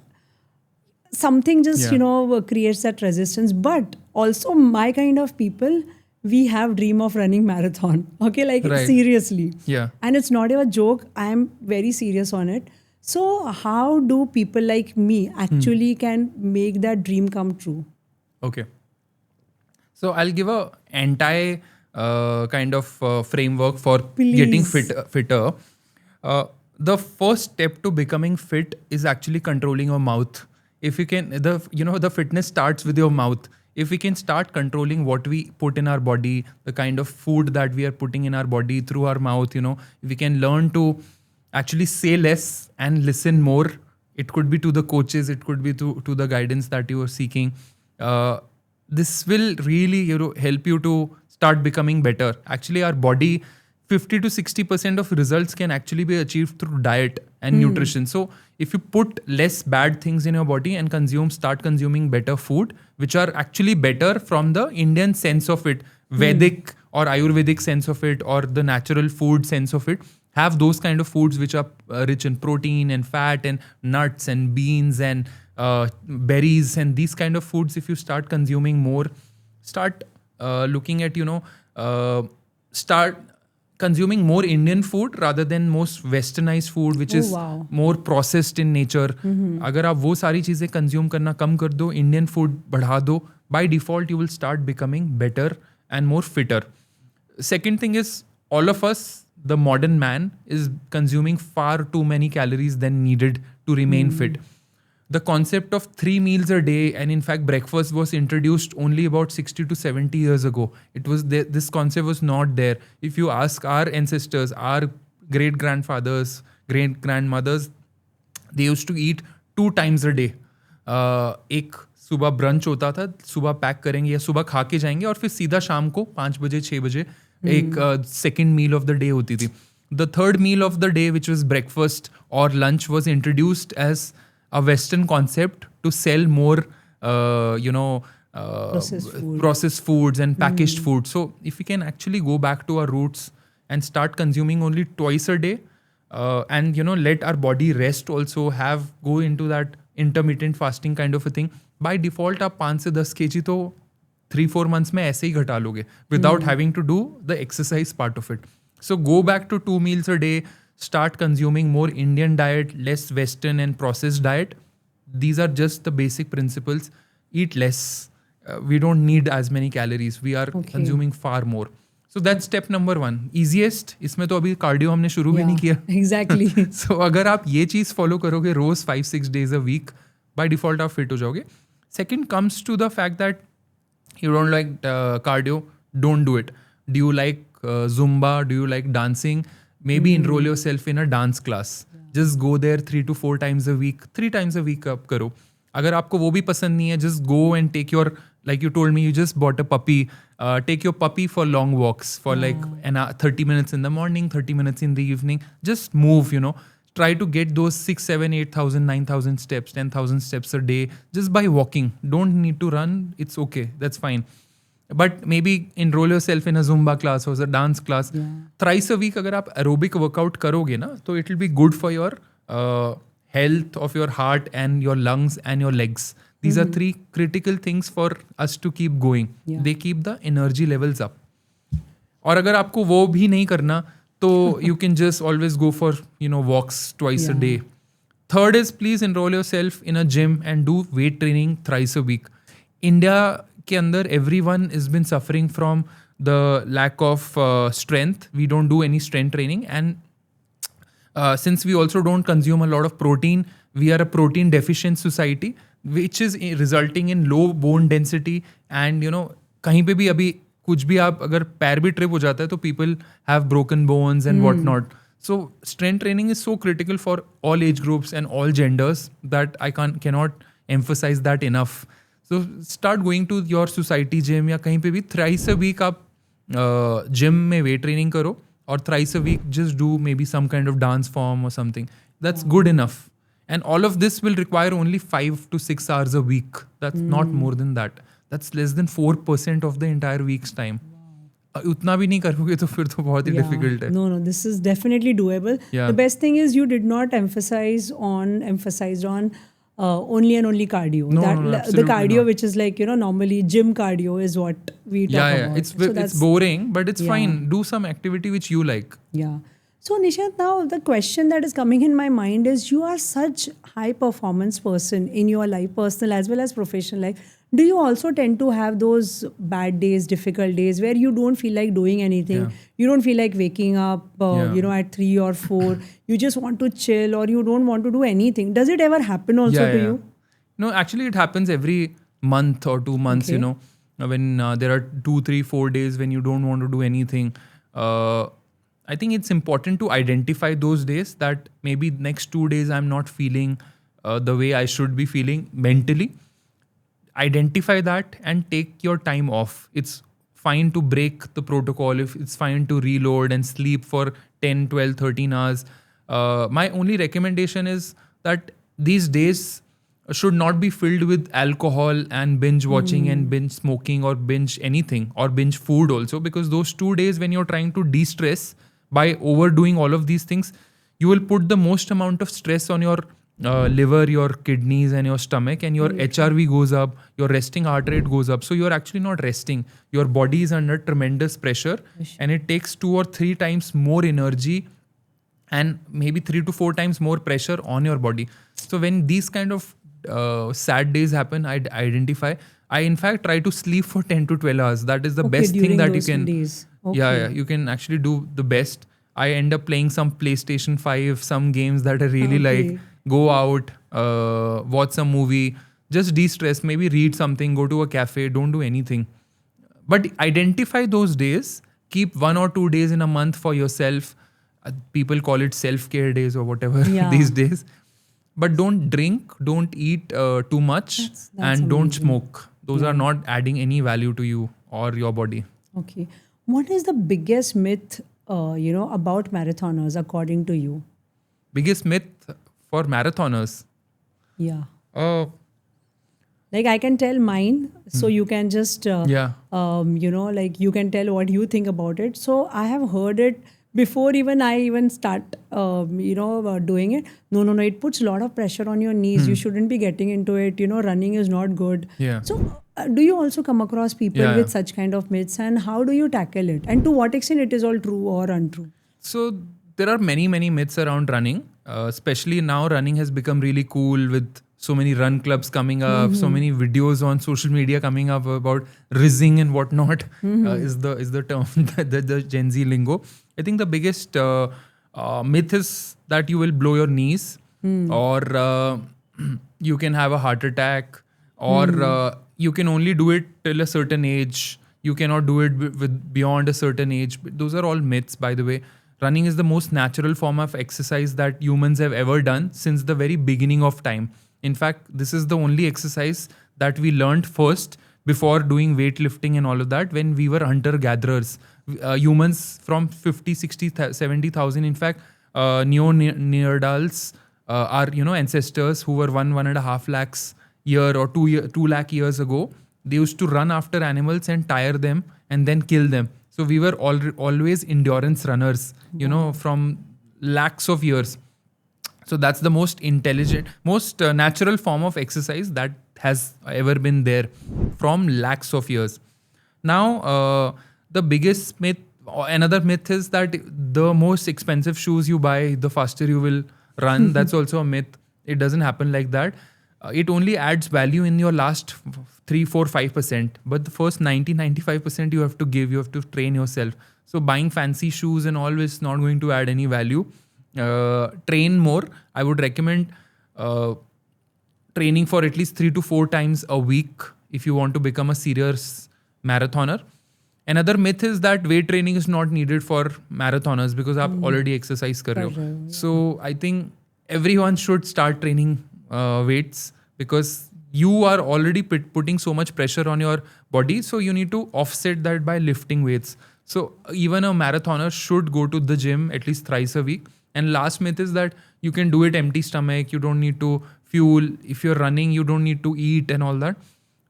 something just creates that resistance. But also my kind of people, we have dream of running marathon. Okay, like seriously. Yeah. And it's not a joke. I am very serious on it. So how do people like me actually can make that dream come true? Okay. So I'll give a anti kind of framework for getting fitter. The first step to becoming fit is actually controlling your mouth. If you can, the fitness starts with your mouth. If we can start controlling what we put in our body, the kind of food that we are putting in our body through our mouth, if we can learn to actually say less and listen more. It could be to the coaches, it could be to the guidance that you are seeking. This will really help you to start becoming better. Actually, our body, 50 to 60% of results can actually be achieved through diet and nutrition. So if you put less bad things in your body and start consuming better food, which are actually better from the Indian sense of it, Vedic or Ayurvedic sense of it, or the natural food sense of it, have those kind of foods which are rich in protein and fat and nuts and beans and berries and these kind of foods. If you start consuming more, start looking at, start consuming more Indian food rather than most westernized food, which is wow. more processed in nature. अगर आप वो सारी चीज़ें consume करना कम कर दो, Indian food बढ़ा दो, by default you will start becoming better and more fitter. Second thing is, all of us, the modern man, is consuming far too many calories than needed to remain fit. The concept of 3 meals a day, and in fact breakfast, was introduced only about 60 to 70 years ago. It was this concept was not there. If you ask our ancestors, our great grandfathers, great grandmothers, they used to eat 2 times a day. एक सुबह brunch होता था, सुबह pack करेंगे या सुबह खा के जाएंगे, और फिर सीधा शाम को 5 बजे 6 बजे एक second meal of the day होती थी. The third meal of the day, which was breakfast or lunch, was introduced as a Western concept to sell more, processed foods and packaged food. So if we can actually go back to our roots and start consuming only twice a day, and let our body rest also, go into that intermittent fasting kind of a thing, by default आप 5 से 10 kg तो 3-4 months में ऐसे ही घटा लोगे without having to do the exercise part of it. So go back to 2 meals a day. Start consuming more Indian diet, less Western and processed diet. These are just the basic principles. Eat less. We don't need as many calories. We are consuming far more. So that's step number 1. Easiest. इसमें तो अभी cardio हमने शुरू भी नहीं किया. Exactly. So अगर आप ये चीज़ फॉलो करोगे रोज 5-6 days a week, by default आप फिट हो जाओगे. Second comes to the fact that you don't like cardio, don't do it. Do you like Zumba? Do you like dancing? Maybe enroll yourself in a dance class. Just go there 3 to 4 times a week. 3 times a week up karo. अगर आपको वो भी पसंद नहीं है, just go and take your, like you told me, you just bought a puppy. Take your puppy for long walks for like 30 minutes in the morning, 30 minutes in the evening. Just move, Try to get those 6, 7, 8,000, 9,000 steps, 10,000 steps a day just by walking. Don't need to run. It's okay. That's fine. But maybe enroll yourself in a Zumba class or a dance class. Thrice a week अगर आप aerobic workout करोगे ना, तो it will be good for your health of your heart and your lungs and your legs. These are 3 critical things for us to keep going. They keep the energy levels up. और अगर आपको वो भी नहीं करना, तो you can just always go for walks twice a day. Third is, please enroll yourself in a gym and do weight training thrice a week. India के अंदर everyone has been suffering from the lack of strength. We don't do any strength training, and since we also don't consume a lot of protein, we are a protein deficient society, which is resulting in low bone density. And कहीं पे भी अभी कुछ भी आप अगर पैर भी ट्रिप हो जाता है तो people have broken bones and what not. So strength training is so critical for all age groups and all genders that I cannot emphasize that enough. So start going to your society gym या कहीं पे भी thrice a week आप gym में weight training करो, और thrice a week just do maybe some kind of dance form or something. That's good enough. And all of this will require only 5 to 6 hours a week. That's not more than that. That's less than 4% of the entire week's time. उतना भी नहीं करोगे तो फिर तो बहुत ही difficult है. No, this is definitely doable. The best thing is you did not emphasized on only and only cardio. No, the cardio not. which is like normally gym cardio is what we talk about. It's boring, but it's fine. Do some activity which you like. Yeah. So Nishant, now the question that is coming in my mind is, you are such high performance person in your life, personal as well as professional life. Do you also tend to have those bad days, difficult days where you don't feel like doing anything? You don't feel like waking up, at 3 or 4. You just want to chill, or you don't want to do anything. Does it ever happen also to you? No, actually it happens every month or 2 months, when there are 2, 3, 4 days when you don't want to do anything. I think it's important to identify those days, that maybe next 2 days I'm not feeling the way I should be feeling mentally. Identify that and take your time off. It's fine to break the protocol. If it's fine to reload and sleep for 10, 12, 13 hours. My only recommendation is that these days should not be filled with alcohol and binge watching and binge smoking or binge anything, or binge food also, because those 2 days when you're trying to de-stress by overdoing all of these things, you will put the most amount of stress on your liver, your kidneys, and your stomach, and your HRV goes up, your resting heart rate goes up. So you're actually not resting. Your body is under tremendous pressure, and it takes 2 or 3 times more energy and maybe 3 to 4 times more pressure on your body. So when these kind of sad days happen, I identify. I in fact try to sleep for 10 to 12 hours. That is the best thing during that you those can. days. Yeah, you can actually do the best. I end up playing some PlayStation 5, some games that I really like. Go out, watch some movie, just de-stress. Maybe read something, go to a cafe. Don't do anything. But identify those days. Keep 1 or 2 days in a month for yourself. People call it self-care days or whatever these days. But don't drink, don't eat too much, That's and don't amazing. smoke. Those are not adding any value to you or your body. Okay. What is the biggest myth, about marathoners according to you? Biggest myth for marathoners. Yeah. Uh, Like I can tell mine, so you can just, yeah. you can tell what you think about it. So I have heard it before even I even start, doing it. No. It puts a lot of pressure on your knees. You shouldn't be getting into it. Running is not good. Yeah. So do you also come across people Yeah, with yeah. such kind of myths, and how do you tackle it? And to what extent it is all true or untrue? So there are many myths around running. Especially now, running has become really cool with so many run clubs coming up, so many videos on social media coming up about rizzing and whatnot. Is the term the Gen Z lingo. I think the biggest myth is that you will blow your knees, or you can have a heart attack, or you can only do it till a certain age. You cannot do it with beyond a certain age. But those are all myths, by the way. Running is the most natural form of exercise that humans have ever done since the very beginning of time. In fact, this is the only exercise that we learned first before doing weightlifting and all of that when we were hunter-gatherers. Humans from 50, 60, 70,000, in fact, Neanderthals are, ancestors who were 1.5 lakhs year or 2 lakh years ago. They used to run after animals and tire them and then kill them. So we were always endurance runners, from lakhs of years. So that's the most intelligent, most natural form of exercise that has ever been there from lakhs of years. Now, the biggest myth, or another myth is that the most expensive shoes you buy, the faster you will run. That's also a myth. It doesn't happen like that. It only adds value in your last 3, 4, 5%. But the first 90-95% you have to give, you have to train yourself. So buying fancy shoes and all is not going to add any value. Train more. I would recommend training for at least 3 to 4 times a week if you want to become a serious marathoner. Another myth is that weight training is not needed for marathoners because आप already exercise कर रहे हो. So I think everyone should start training weights because you are already putting so much pressure on your body. So you need to offset that by lifting weights. So even a marathoner should go to the gym at least thrice a week. And last myth is that you can do it empty stomach. You don't need to fuel. If you're running, you don't need to eat and all that.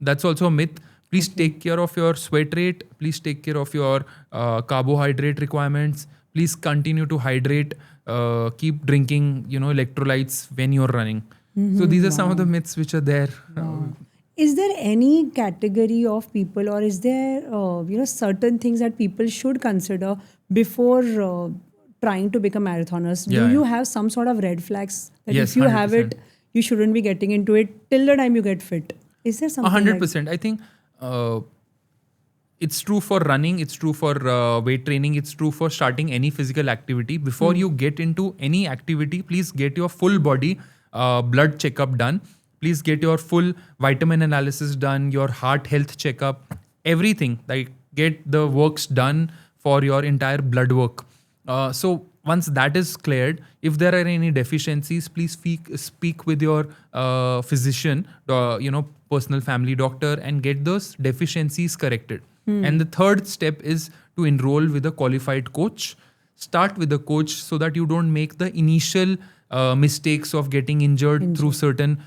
That's also a myth. Please take care of your sweat rate. Please take care of your carbohydrate requirements. Please continue to hydrate. Keep drinking, electrolytes when you're running. So these are some of the myths which are there. Is there any category of people, or is there certain things that people should consider before trying to become marathoners? Do you have some sort of red flags that Yes, if you have 100%. it, you shouldn't be getting into it till the time you get fit? Is there something 100%. I think it's true for running. It's true for weight training. It's true for starting any physical activity. Before you get into any activity, please get your full body blood checkup done. Please get your full vitamin analysis done, your heart health checkup, everything. Like get the works done for your entire blood work. So once that is cleared, if there are any deficiencies, please speak with your physician, personal family doctor, and get those deficiencies corrected. And the third step is to enroll with a qualified coach. Start with a coach so that you don't make the initial mistakes of getting injured through certain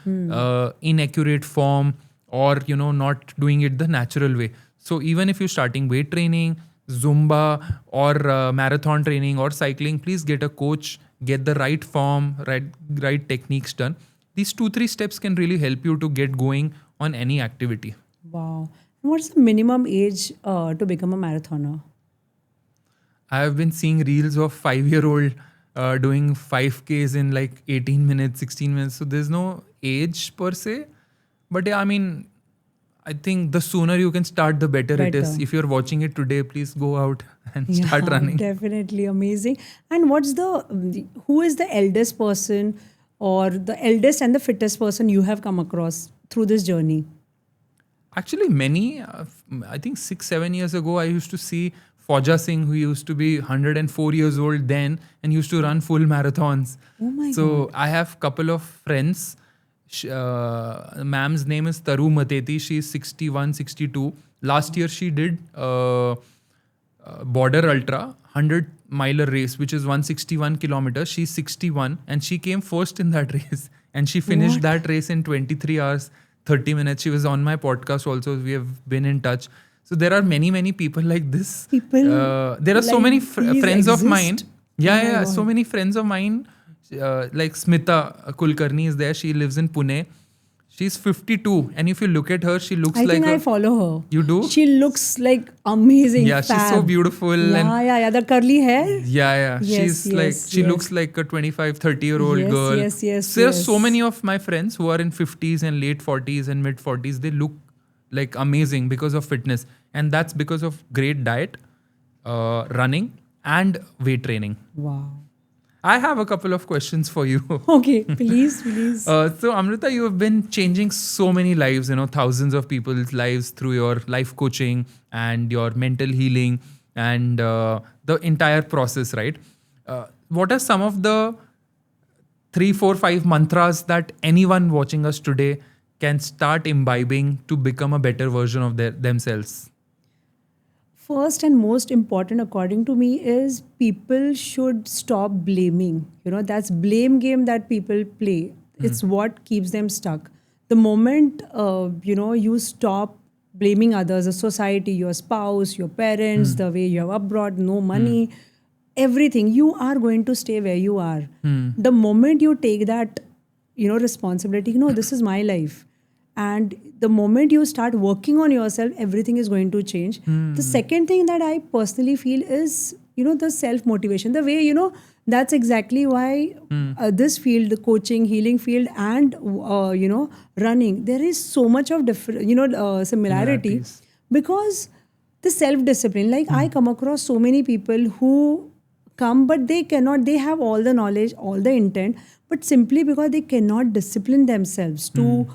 inaccurate form or not doing it the natural way. So even if you're starting weight training, Zumba or marathon training or cycling, please get a coach, get the right form, right techniques done. these 2-3 steps can really help you to get going on any activity. Wow. What's the minimum age to become a marathoner? I have been seeing reels of 5-year-old doing 5Ks in like 18 minutes, 16 minutes. So there's no age per se. But yeah, I mean, I think the sooner you can start, the better it is. Better. If you're watching it today, please go out and start running. Definitely amazing. And who is the eldest person or the eldest and the fittest person you have come across through this journey? Actually, I think 6-7 years ago, I used to see Fauja Singh, who used to be 104 years old then and used to run full marathons. Oh my So God. I have couple of friends. Ma'am's name is Taru Mateti. She's 61, 62. Last year she did Border Ultra 100-miler race, which is 161 kilometers. She's 61 and she came first in that race. And she finished that race in 23 hours, 30 minutes. She was on my podcast also. We have been in touch. So there are many people like this. There are so like many these friends of exist? mine. Oh my Yeah. God. So many friends of mine. Like Smita Kulkarni is there. She lives in Pune. She's 52. And if you look at her, she looks I like think I follow her. You do? She looks like amazing. Yeah, she's so fab. beautiful. Yeah. The curly hair. Yeah. Yes, She's like, yes, she yes. looks like a 25, 30-year-old Yes, girl. yes, So there are so yes. many of my friends who are in 50s and late 40s and mid 40s. They look like amazing because of fitness. And that's because of great diet, running and weight training. Wow. I have a couple of questions for you. Okay, please. So Amrita, you have been changing so many lives, thousands of people's lives through your life coaching and your mental healing and the entire process, right? What are some of the 3, 4, 5 mantras that anyone watching us today can start imbibing to become a better version of themselves? First and most important, according to me, is people should stop blaming. That's blame game that people play. It's what keeps them stuck. The moment, you stop blaming others, the society, your spouse, your parents, the way you have abroad, no money, everything, you are going to stay where you are. The moment you take that, responsibility, this is my life. And the moment you start working on yourself, everything is going to change. The second thing that I personally feel is, the self-motivation. The way, that's exactly why this field, the coaching, healing field and, running, there is so much of different, similarity. Similarities. Because the self-discipline, like I come across so many people who come, but they have all the knowledge, all the intent, but simply because they cannot discipline themselves to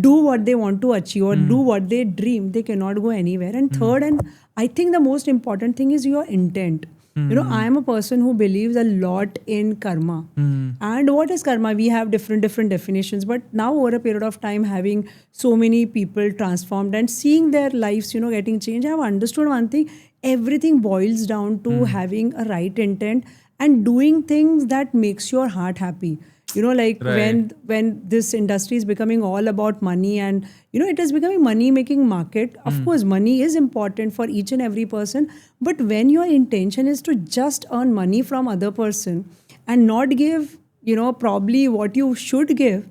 do what they want to achieve or do what they dream, they cannot go anywhere. And third, and I think the most important thing is your intent. I am a person who believes a lot in karma. And what is karma? We have different definitions. But now over a period of time, having so many people transformed and seeing their lives, getting changed, I have understood one thing. Everything boils down to having a right intent and doing things that makes your heart happy. Right. when this industry is becoming all about money and it is becoming money making market. Of course, money is important for each and every person, but when your intention is to just earn money from other person and not give probably what you should give,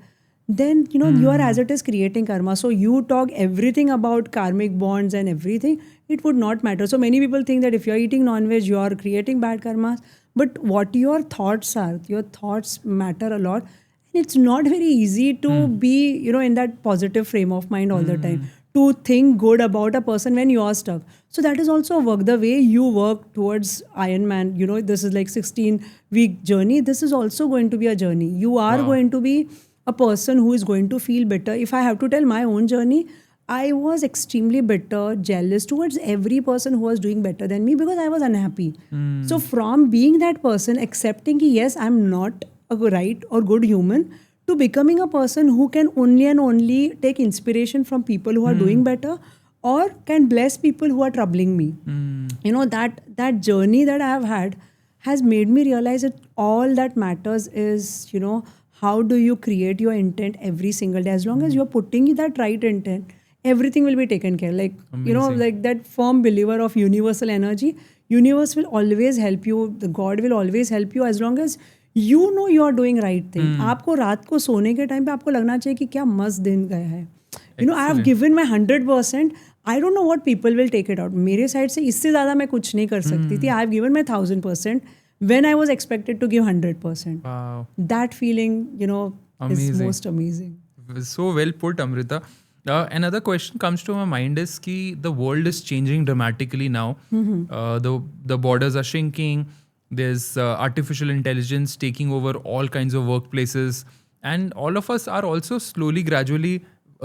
then you are as it is creating karma. So you talk everything about karmic bonds and everything, it would not matter. So many people think that if you're eating non-veg, you are creating bad karmas. But what your thoughts are, your thoughts matter a lot. And it's not very easy to be, in that positive frame of mind all the time, to think good about a person when you are stuck. So that is also a work. The way you work towards Ironman, this is like 16-week journey. This is also going to be a journey. You are going to be a person who is going to feel better. If I have to tell my own journey, I was extremely bitter, jealous towards every person who was doing better than me because I was unhappy. So from being that person, accepting that yes, I'm not a right or good human, to becoming a person who can only and only take inspiration from people who are doing better or can bless people who are troubling me. That journey that I have had has made me realize that all that matters is, how do you create your intent every single day? As long as you're putting that right intent, everything will be taken care. Like, Amazing. like that firm believer of universal energy, universe will always help you. The God will always help you as long as you know you are doing right thing. आपको रात को सोने के time पे आपको लगना चाहिए कि क्या मस्त दिन गया है. You know, I have given my 100%. I don't know what people will take it out. मेरे साइड से इससे ज़्यादा मैं कुछ नहीं कर सकती थी. I have given my 1000% when I was expected to give 100%. Wow. That feeling, you know, Amazing. is most amazing. So well put, Amrita. Another question comes to my mind is ki the world is changing dramatically now. The borders are shrinking. There's artificial intelligence taking over all kinds of workplaces, and all of us are also slowly, gradually.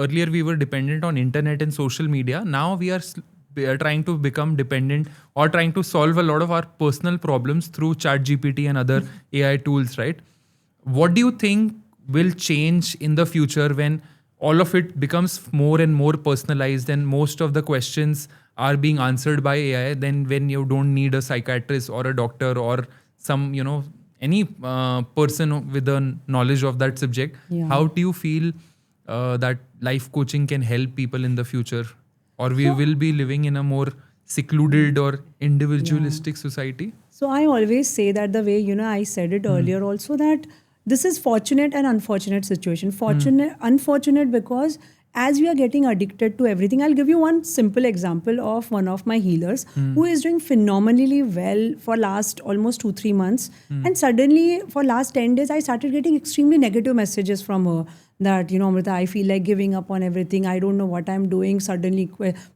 Earlier we were dependent on internet and social media. Now we are trying to become dependent or trying to solve a lot of our personal problems through ChatGPT and other AI tools, right? What do you think will change in the future when all of it becomes more and more personalized and most of the questions are being answered by AI, then when you don't need a psychiatrist or a doctor or some, you know, any person with the knowledge of that subject, how do you feel that life coaching can help people in the future? Or we will be living in a more secluded or individualistic society? So I always say that the way, you know, I said it earlier also, that this is fortunate and unfortunate situation. Unfortunate because as we are getting addicted to everything, I'll give you one simple example of one of my healers who is doing phenomenally well for last almost 2-3 months. And suddenly for last 10 days, I started getting extremely negative messages from her that, you know, Amrita, I feel like giving up on everything. I don't know what I'm doing. Suddenly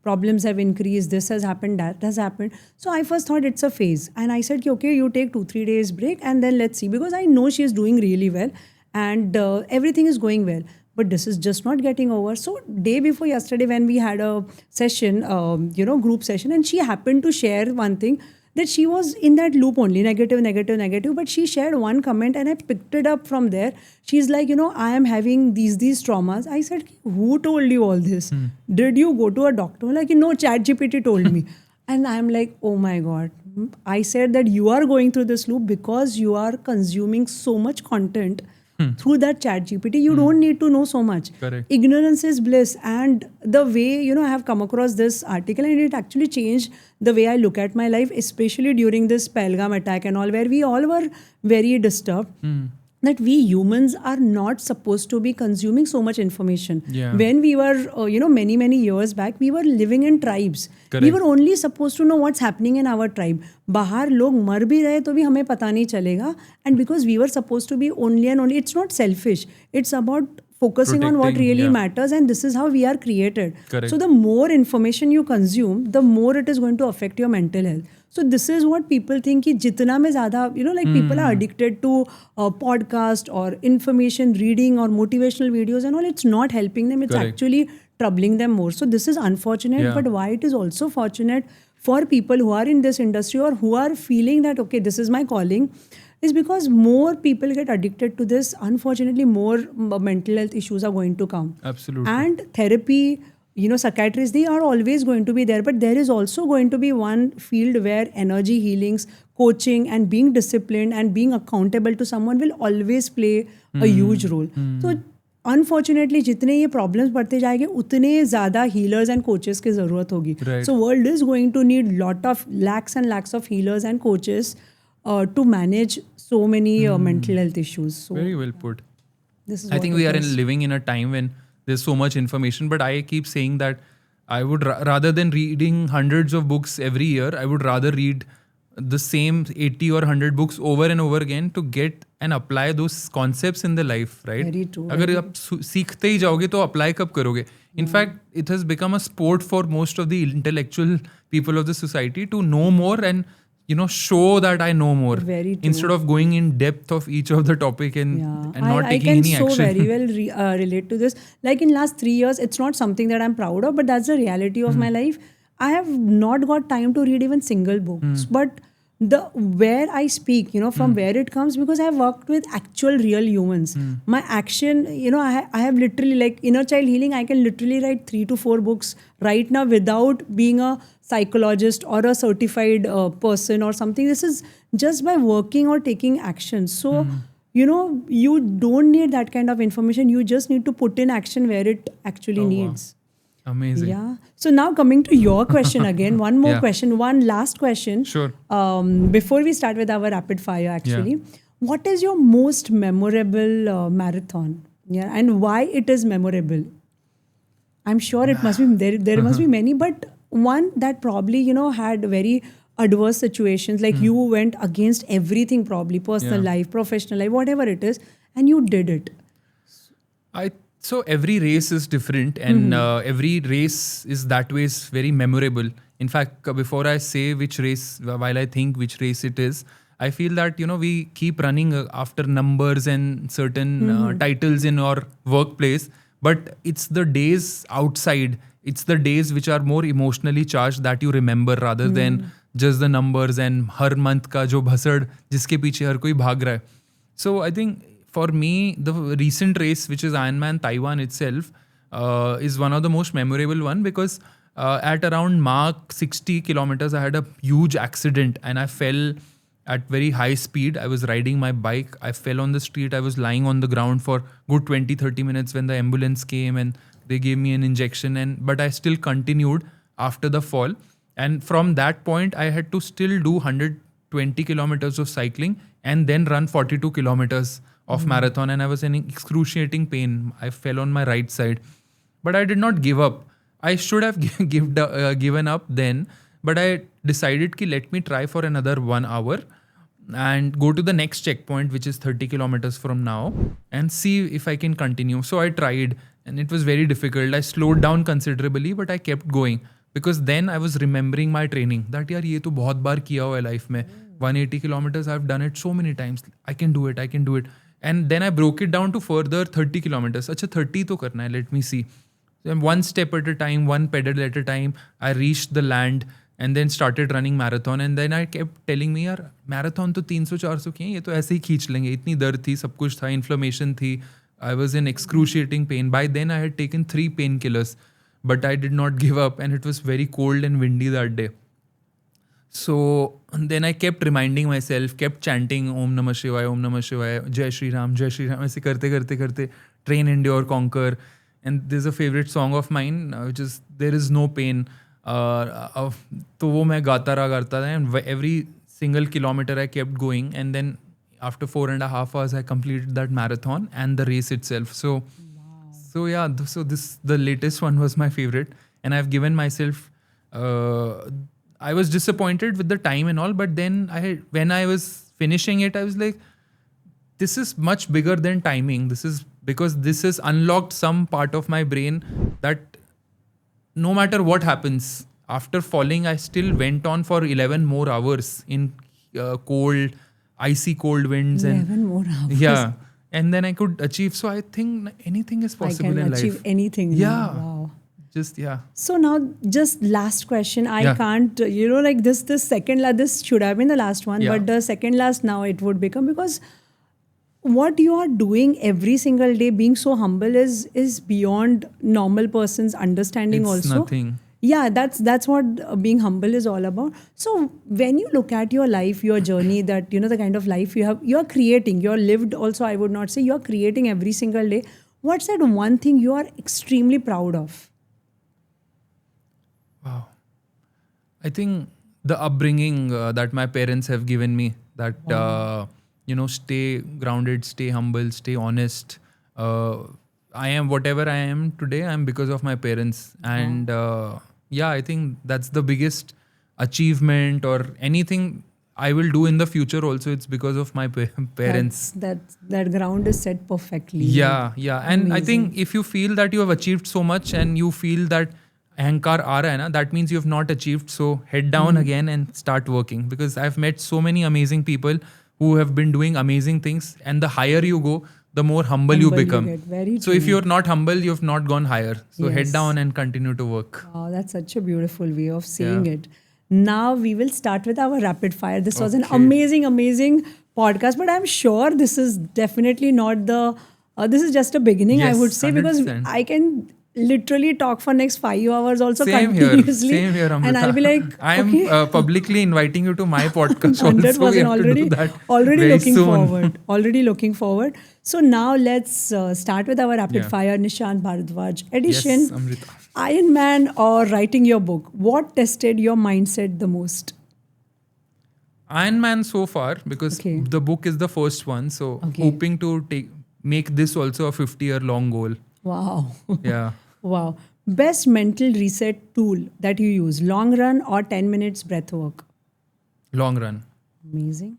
problems have increased. This has happened, that has happened. So I first thought it's a phase. And I said, okay, you take 2-3 days break and then let's see. Because I know she is doing really well and everything is going well. But this is just not getting over. So day before yesterday when we had a session, group session, and she happened to share one thing that she was in that loop only, negative, but she shared one comment and I picked it up from there. She's like, you know, I am having these traumas. I said, who told you all this? Did you go to a doctor? Like, no, ChatGPT told me. And I'm like, oh my God. I said that you are going through this loop because you are consuming so much content through that ChatGPT. You don't need to know so much. Correct. Ignorance is bliss. And the way, you know, I have come across this article and it actually changed the way I look at my life, especially during this Pahalgam attack and all, where we all were very disturbed. That we humans are not supposed to be consuming so much information. Yeah. When we were, many years back, we were living in tribes. Correct. We were only supposed to know what's happening in our tribe. बाहर लोग मर भी रहे तो भी हमें पता नहीं चलेगा. And because we were supposed to be only and only, it's not selfish. It's about focusing on what really matters, and this is how we are created. Correct. So the more information you consume, the more it is going to affect your mental health. So this is what people think कि जितना में ज़्यादा, people are addicted to podcast or information reading or motivational videos and all. It's not helping them. It's actually troubling them more. So this is unfortunate, but why it is also fortunate for people who are in this industry or who are feeling that, okay, this is my calling, is because more people get addicted to this. Unfortunately, more mental health issues are going to come. Absolutely. And therapy, psychiatrists, they are always going to be there. But there is also going to be one field where energy healings, coaching and being disciplined and being accountable to someone will always play a huge role. So unfortunately, जितने ये problems बढ़ते जाएंगे उतने ज़्यादा healers and coaches की ज़रूरत होगी. So world is going to need lakhs and lakhs of healers and coaches to manage so many mental health issues. So, very well put. This is I think we are living in a time when there's so much information, but I keep saying that I would rather than reading hundreds of books every year, I would rather read the same 80 or 100 books over and over again to get and apply those concepts in the life, right? Very true. अगर आप सीखते ही जाओगे तो apply कब करोगे? In fact, it has become a sport for most of the intellectual people of the society to know more and show that I know more. Very true. Instead of going in depth of each of the topic and not taking any action. I can so very well relate to this. Like in last 3 years, it's not something that I'm proud of, but that's the reality of my life. I have not got time to read even single books, but where I speak, from where it comes, because I have worked with actual real humans. My action, I have literally, like inner child healing, I can literally write 3 to 4 books right now without being a psychologist or a certified person or something. This is just by working or taking action. So, you don't need that kind of information. You just need to put in action where it actually needs. Wow. Amazing. Yeah. So now coming to your question again, one last question. Sure. Before we start with our rapid fire, actually, What is your most memorable marathon? Yeah, and why it is memorable? I'm sure it must be there. There must be many, but one that probably had very adverse situations. Like you went against everything, probably personal Yeah. life, professional life, whatever it is, and you did it. So every race is different, and every race is that way is very memorable. In fact, before I say which race, while I think which race it is, I feel that we keep running after numbers and certain titles in our workplace, but it's the days outside. It's the days which are more emotionally charged that you remember rather than just the numbers and her month का जो भसड़ जिसके पीछे हर कोई भाग रहा है. So I think for me, the recent race, which is Ironman Taiwan itself, is one of the most memorable one because at around mark 60 kilometers, I had a huge accident and I fell at very high speed. I was riding my bike. I fell on the street. I was lying on the ground for good 20-30 minutes when the ambulance came and they gave me an injection. But I still continued after the fall. And from that point, I had to still do 120 kilometers of cycling and then run 42 kilometers of marathon. And I was in excruciating pain. I fell on my right side. But I did not give up. I should have given up then. But I decided ki let me try for another 1 hour and go to the next checkpoint, which is 30 kilometers from now, and see if I can continue. So I tried and it was very difficult. I slowed down considerably, but I kept going because then I was remembering my training that yaar ye to bahut baar kiya hua hai life mein. 180 kilometers, I've done it so many times. I can do it. And then I broke it down to further 30 kilometers. Acha 30 to karna hai, let me see. So one step at a time, one pedal at a time, I reached the land and then started running marathon. And then I kept telling me, यार marathon तो 300-400 की है, ये तो ऐसे ही खींच लेंगे. इतनी दर्द थी, सब कुछ था, inflammation थी. I was in excruciating pain. By then I had taken 3 painkillers, but I did not give up, and it was very cold and windy that day. So then I kept reminding myself, kept chanting Om Namah Shivaya, Jai Shri Ram, ऐसे करते train, endure, conquer. And there's a favorite song of mine, which is There is no pain. तो वो मैं गाता था, and every single kilometer I kept going, and then after 4.5 hours I completed that marathon and the race itself. So yeah, so the latest one was my favorite, and I've given myself I was disappointed with the time and all, but then when I was finishing it, I was like, this is much bigger than timing. This is because this has unlocked some part of my brain that no matter what happens, after falling, I still went on for 11 more hours in icy cold winds. 11 more hours. Yeah. And then I could achieve. So I think anything is possible in life. I can achieve anything. Yeah. Wow. Yeah. So now, just last question. I can't, like this second last, this should have been the last one, but the second last now it would become, because what you are doing every single day, being so humble, is beyond normal person's understanding. It's also nothing. Yeah, that's what being humble is all about. So when you look at your life, your journey, that the kind of life you're creating, you're lived also, I would not say, you're creating every single day. What's that one thing you are extremely proud of? Wow. I think the upbringing that my parents have given me, that stay grounded, stay humble, stay honest. I am whatever I am today, I'm because of my parents. And I think that's the biggest achievement, or anything I will do in the future also, it's because of my parents. That ground is set perfectly. Yeah. And Amazing. I think if you feel that you have achieved so much and you feel that ahankar aa raha hai na, that means you have not achieved. So head down again and start working, because I've met so many amazing people who have been doing amazing things, and the higher you go, the more humble you become. So if you're not humble, you've not gone higher. So head down and continue to work. Wow, that's such a beautiful way of saying it. Now we will start with our rapid fire. This was an amazing podcast, but I'm sure this is definitely not this is just a beginning, I would say, 100%. because I can literally talk for next 5 hours also Same continuously. Same here, Amrita. And I'll be like, I am publicly inviting you to my podcast 100% also. We have already, to do that already looking soon. forward. Already looking forward. So now let's start with our rapid fire Nishant Bhardwaj edition. Yes, Amrita. Ironman or writing your book? What tested your mindset the most? Ironman so far, because Okay. the book is the first one. So Okay. hoping to make this also a 50-year long goal. Wow. Yeah. Wow. Best mental reset tool that you use, long run or 10 minutes breath work? Long run. Amazing.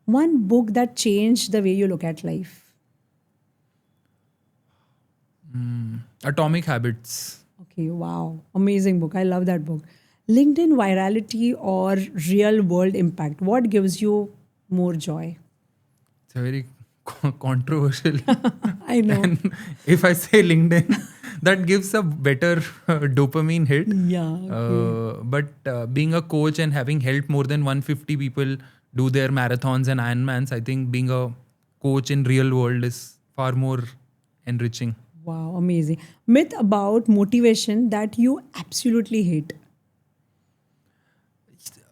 One book that changed the way you look at life. Atomic Habits. Okay, wow. Amazing book. I love that book. LinkedIn virality or real world impact? What gives you more joy? It's a very controversial. I know. And if I say LinkedIn, that gives a better dopamine hit. Yeah. Okay. But being a coach and having helped more than 150 people do their marathons and Ironmans, I think being a coach in real world is far more enriching. Wow, amazing. Myth about motivation that you absolutely hate.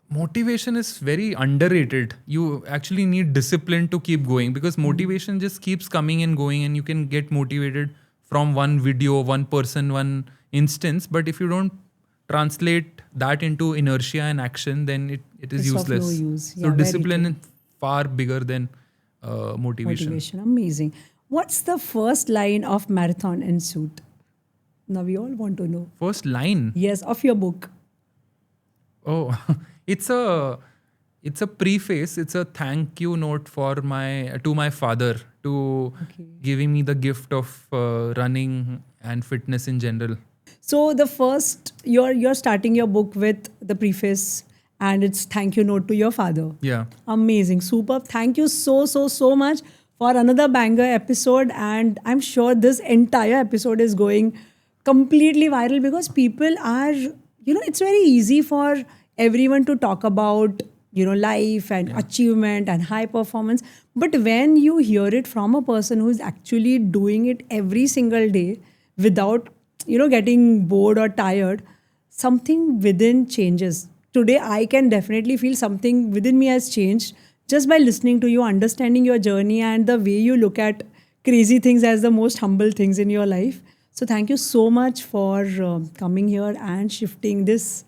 Motivation is very underrated. You actually need discipline to keep going, because motivation just keeps coming and going, and you can get motivated from one video, one person, one instance. But if you don't translate that into inertia and action, then it is It's of no useless. use. So Yeah, very discipline true. is far bigger than motivation. Motivation. Amazing. What's the first line of Marathon in Suit? Now we all want to know. First line. Yes, of your book. Oh, it's a preface. It's a thank you note for my father to giving me the gift of running and fitness in general. So the first you're starting your book with the preface and it's thank you note to your father. Yeah. Amazing, superb. Thank you so much for another banger episode, and I'm sure this entire episode is going completely viral because people are, it's very easy for everyone to talk about, life and achievement and high performance, but when you hear it from a person who's actually doing it every single day without, getting bored or tired, something within changes. Today, I can definitely feel something within me has changed just by listening to you, understanding your journey, and the way you look at crazy things as the most humble things in your life. So, thank you so much for coming here and shifting this.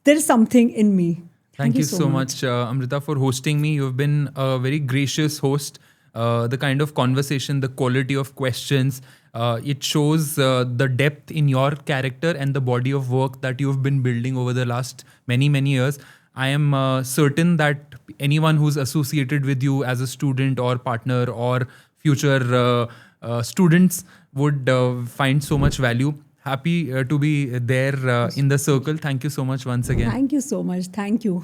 There's something in me. Thank you so much, Amrita, for hosting me. You've been a very gracious host. The kind of conversation, the quality of questions, it shows the depth in your character and the body of work that you've been building over the last many years. I am certain that anyone who's associated with you as a student or partner or future students would find so much value. Happy to be there in the circle. Thank you so much once again. Thank you so much. Thank you.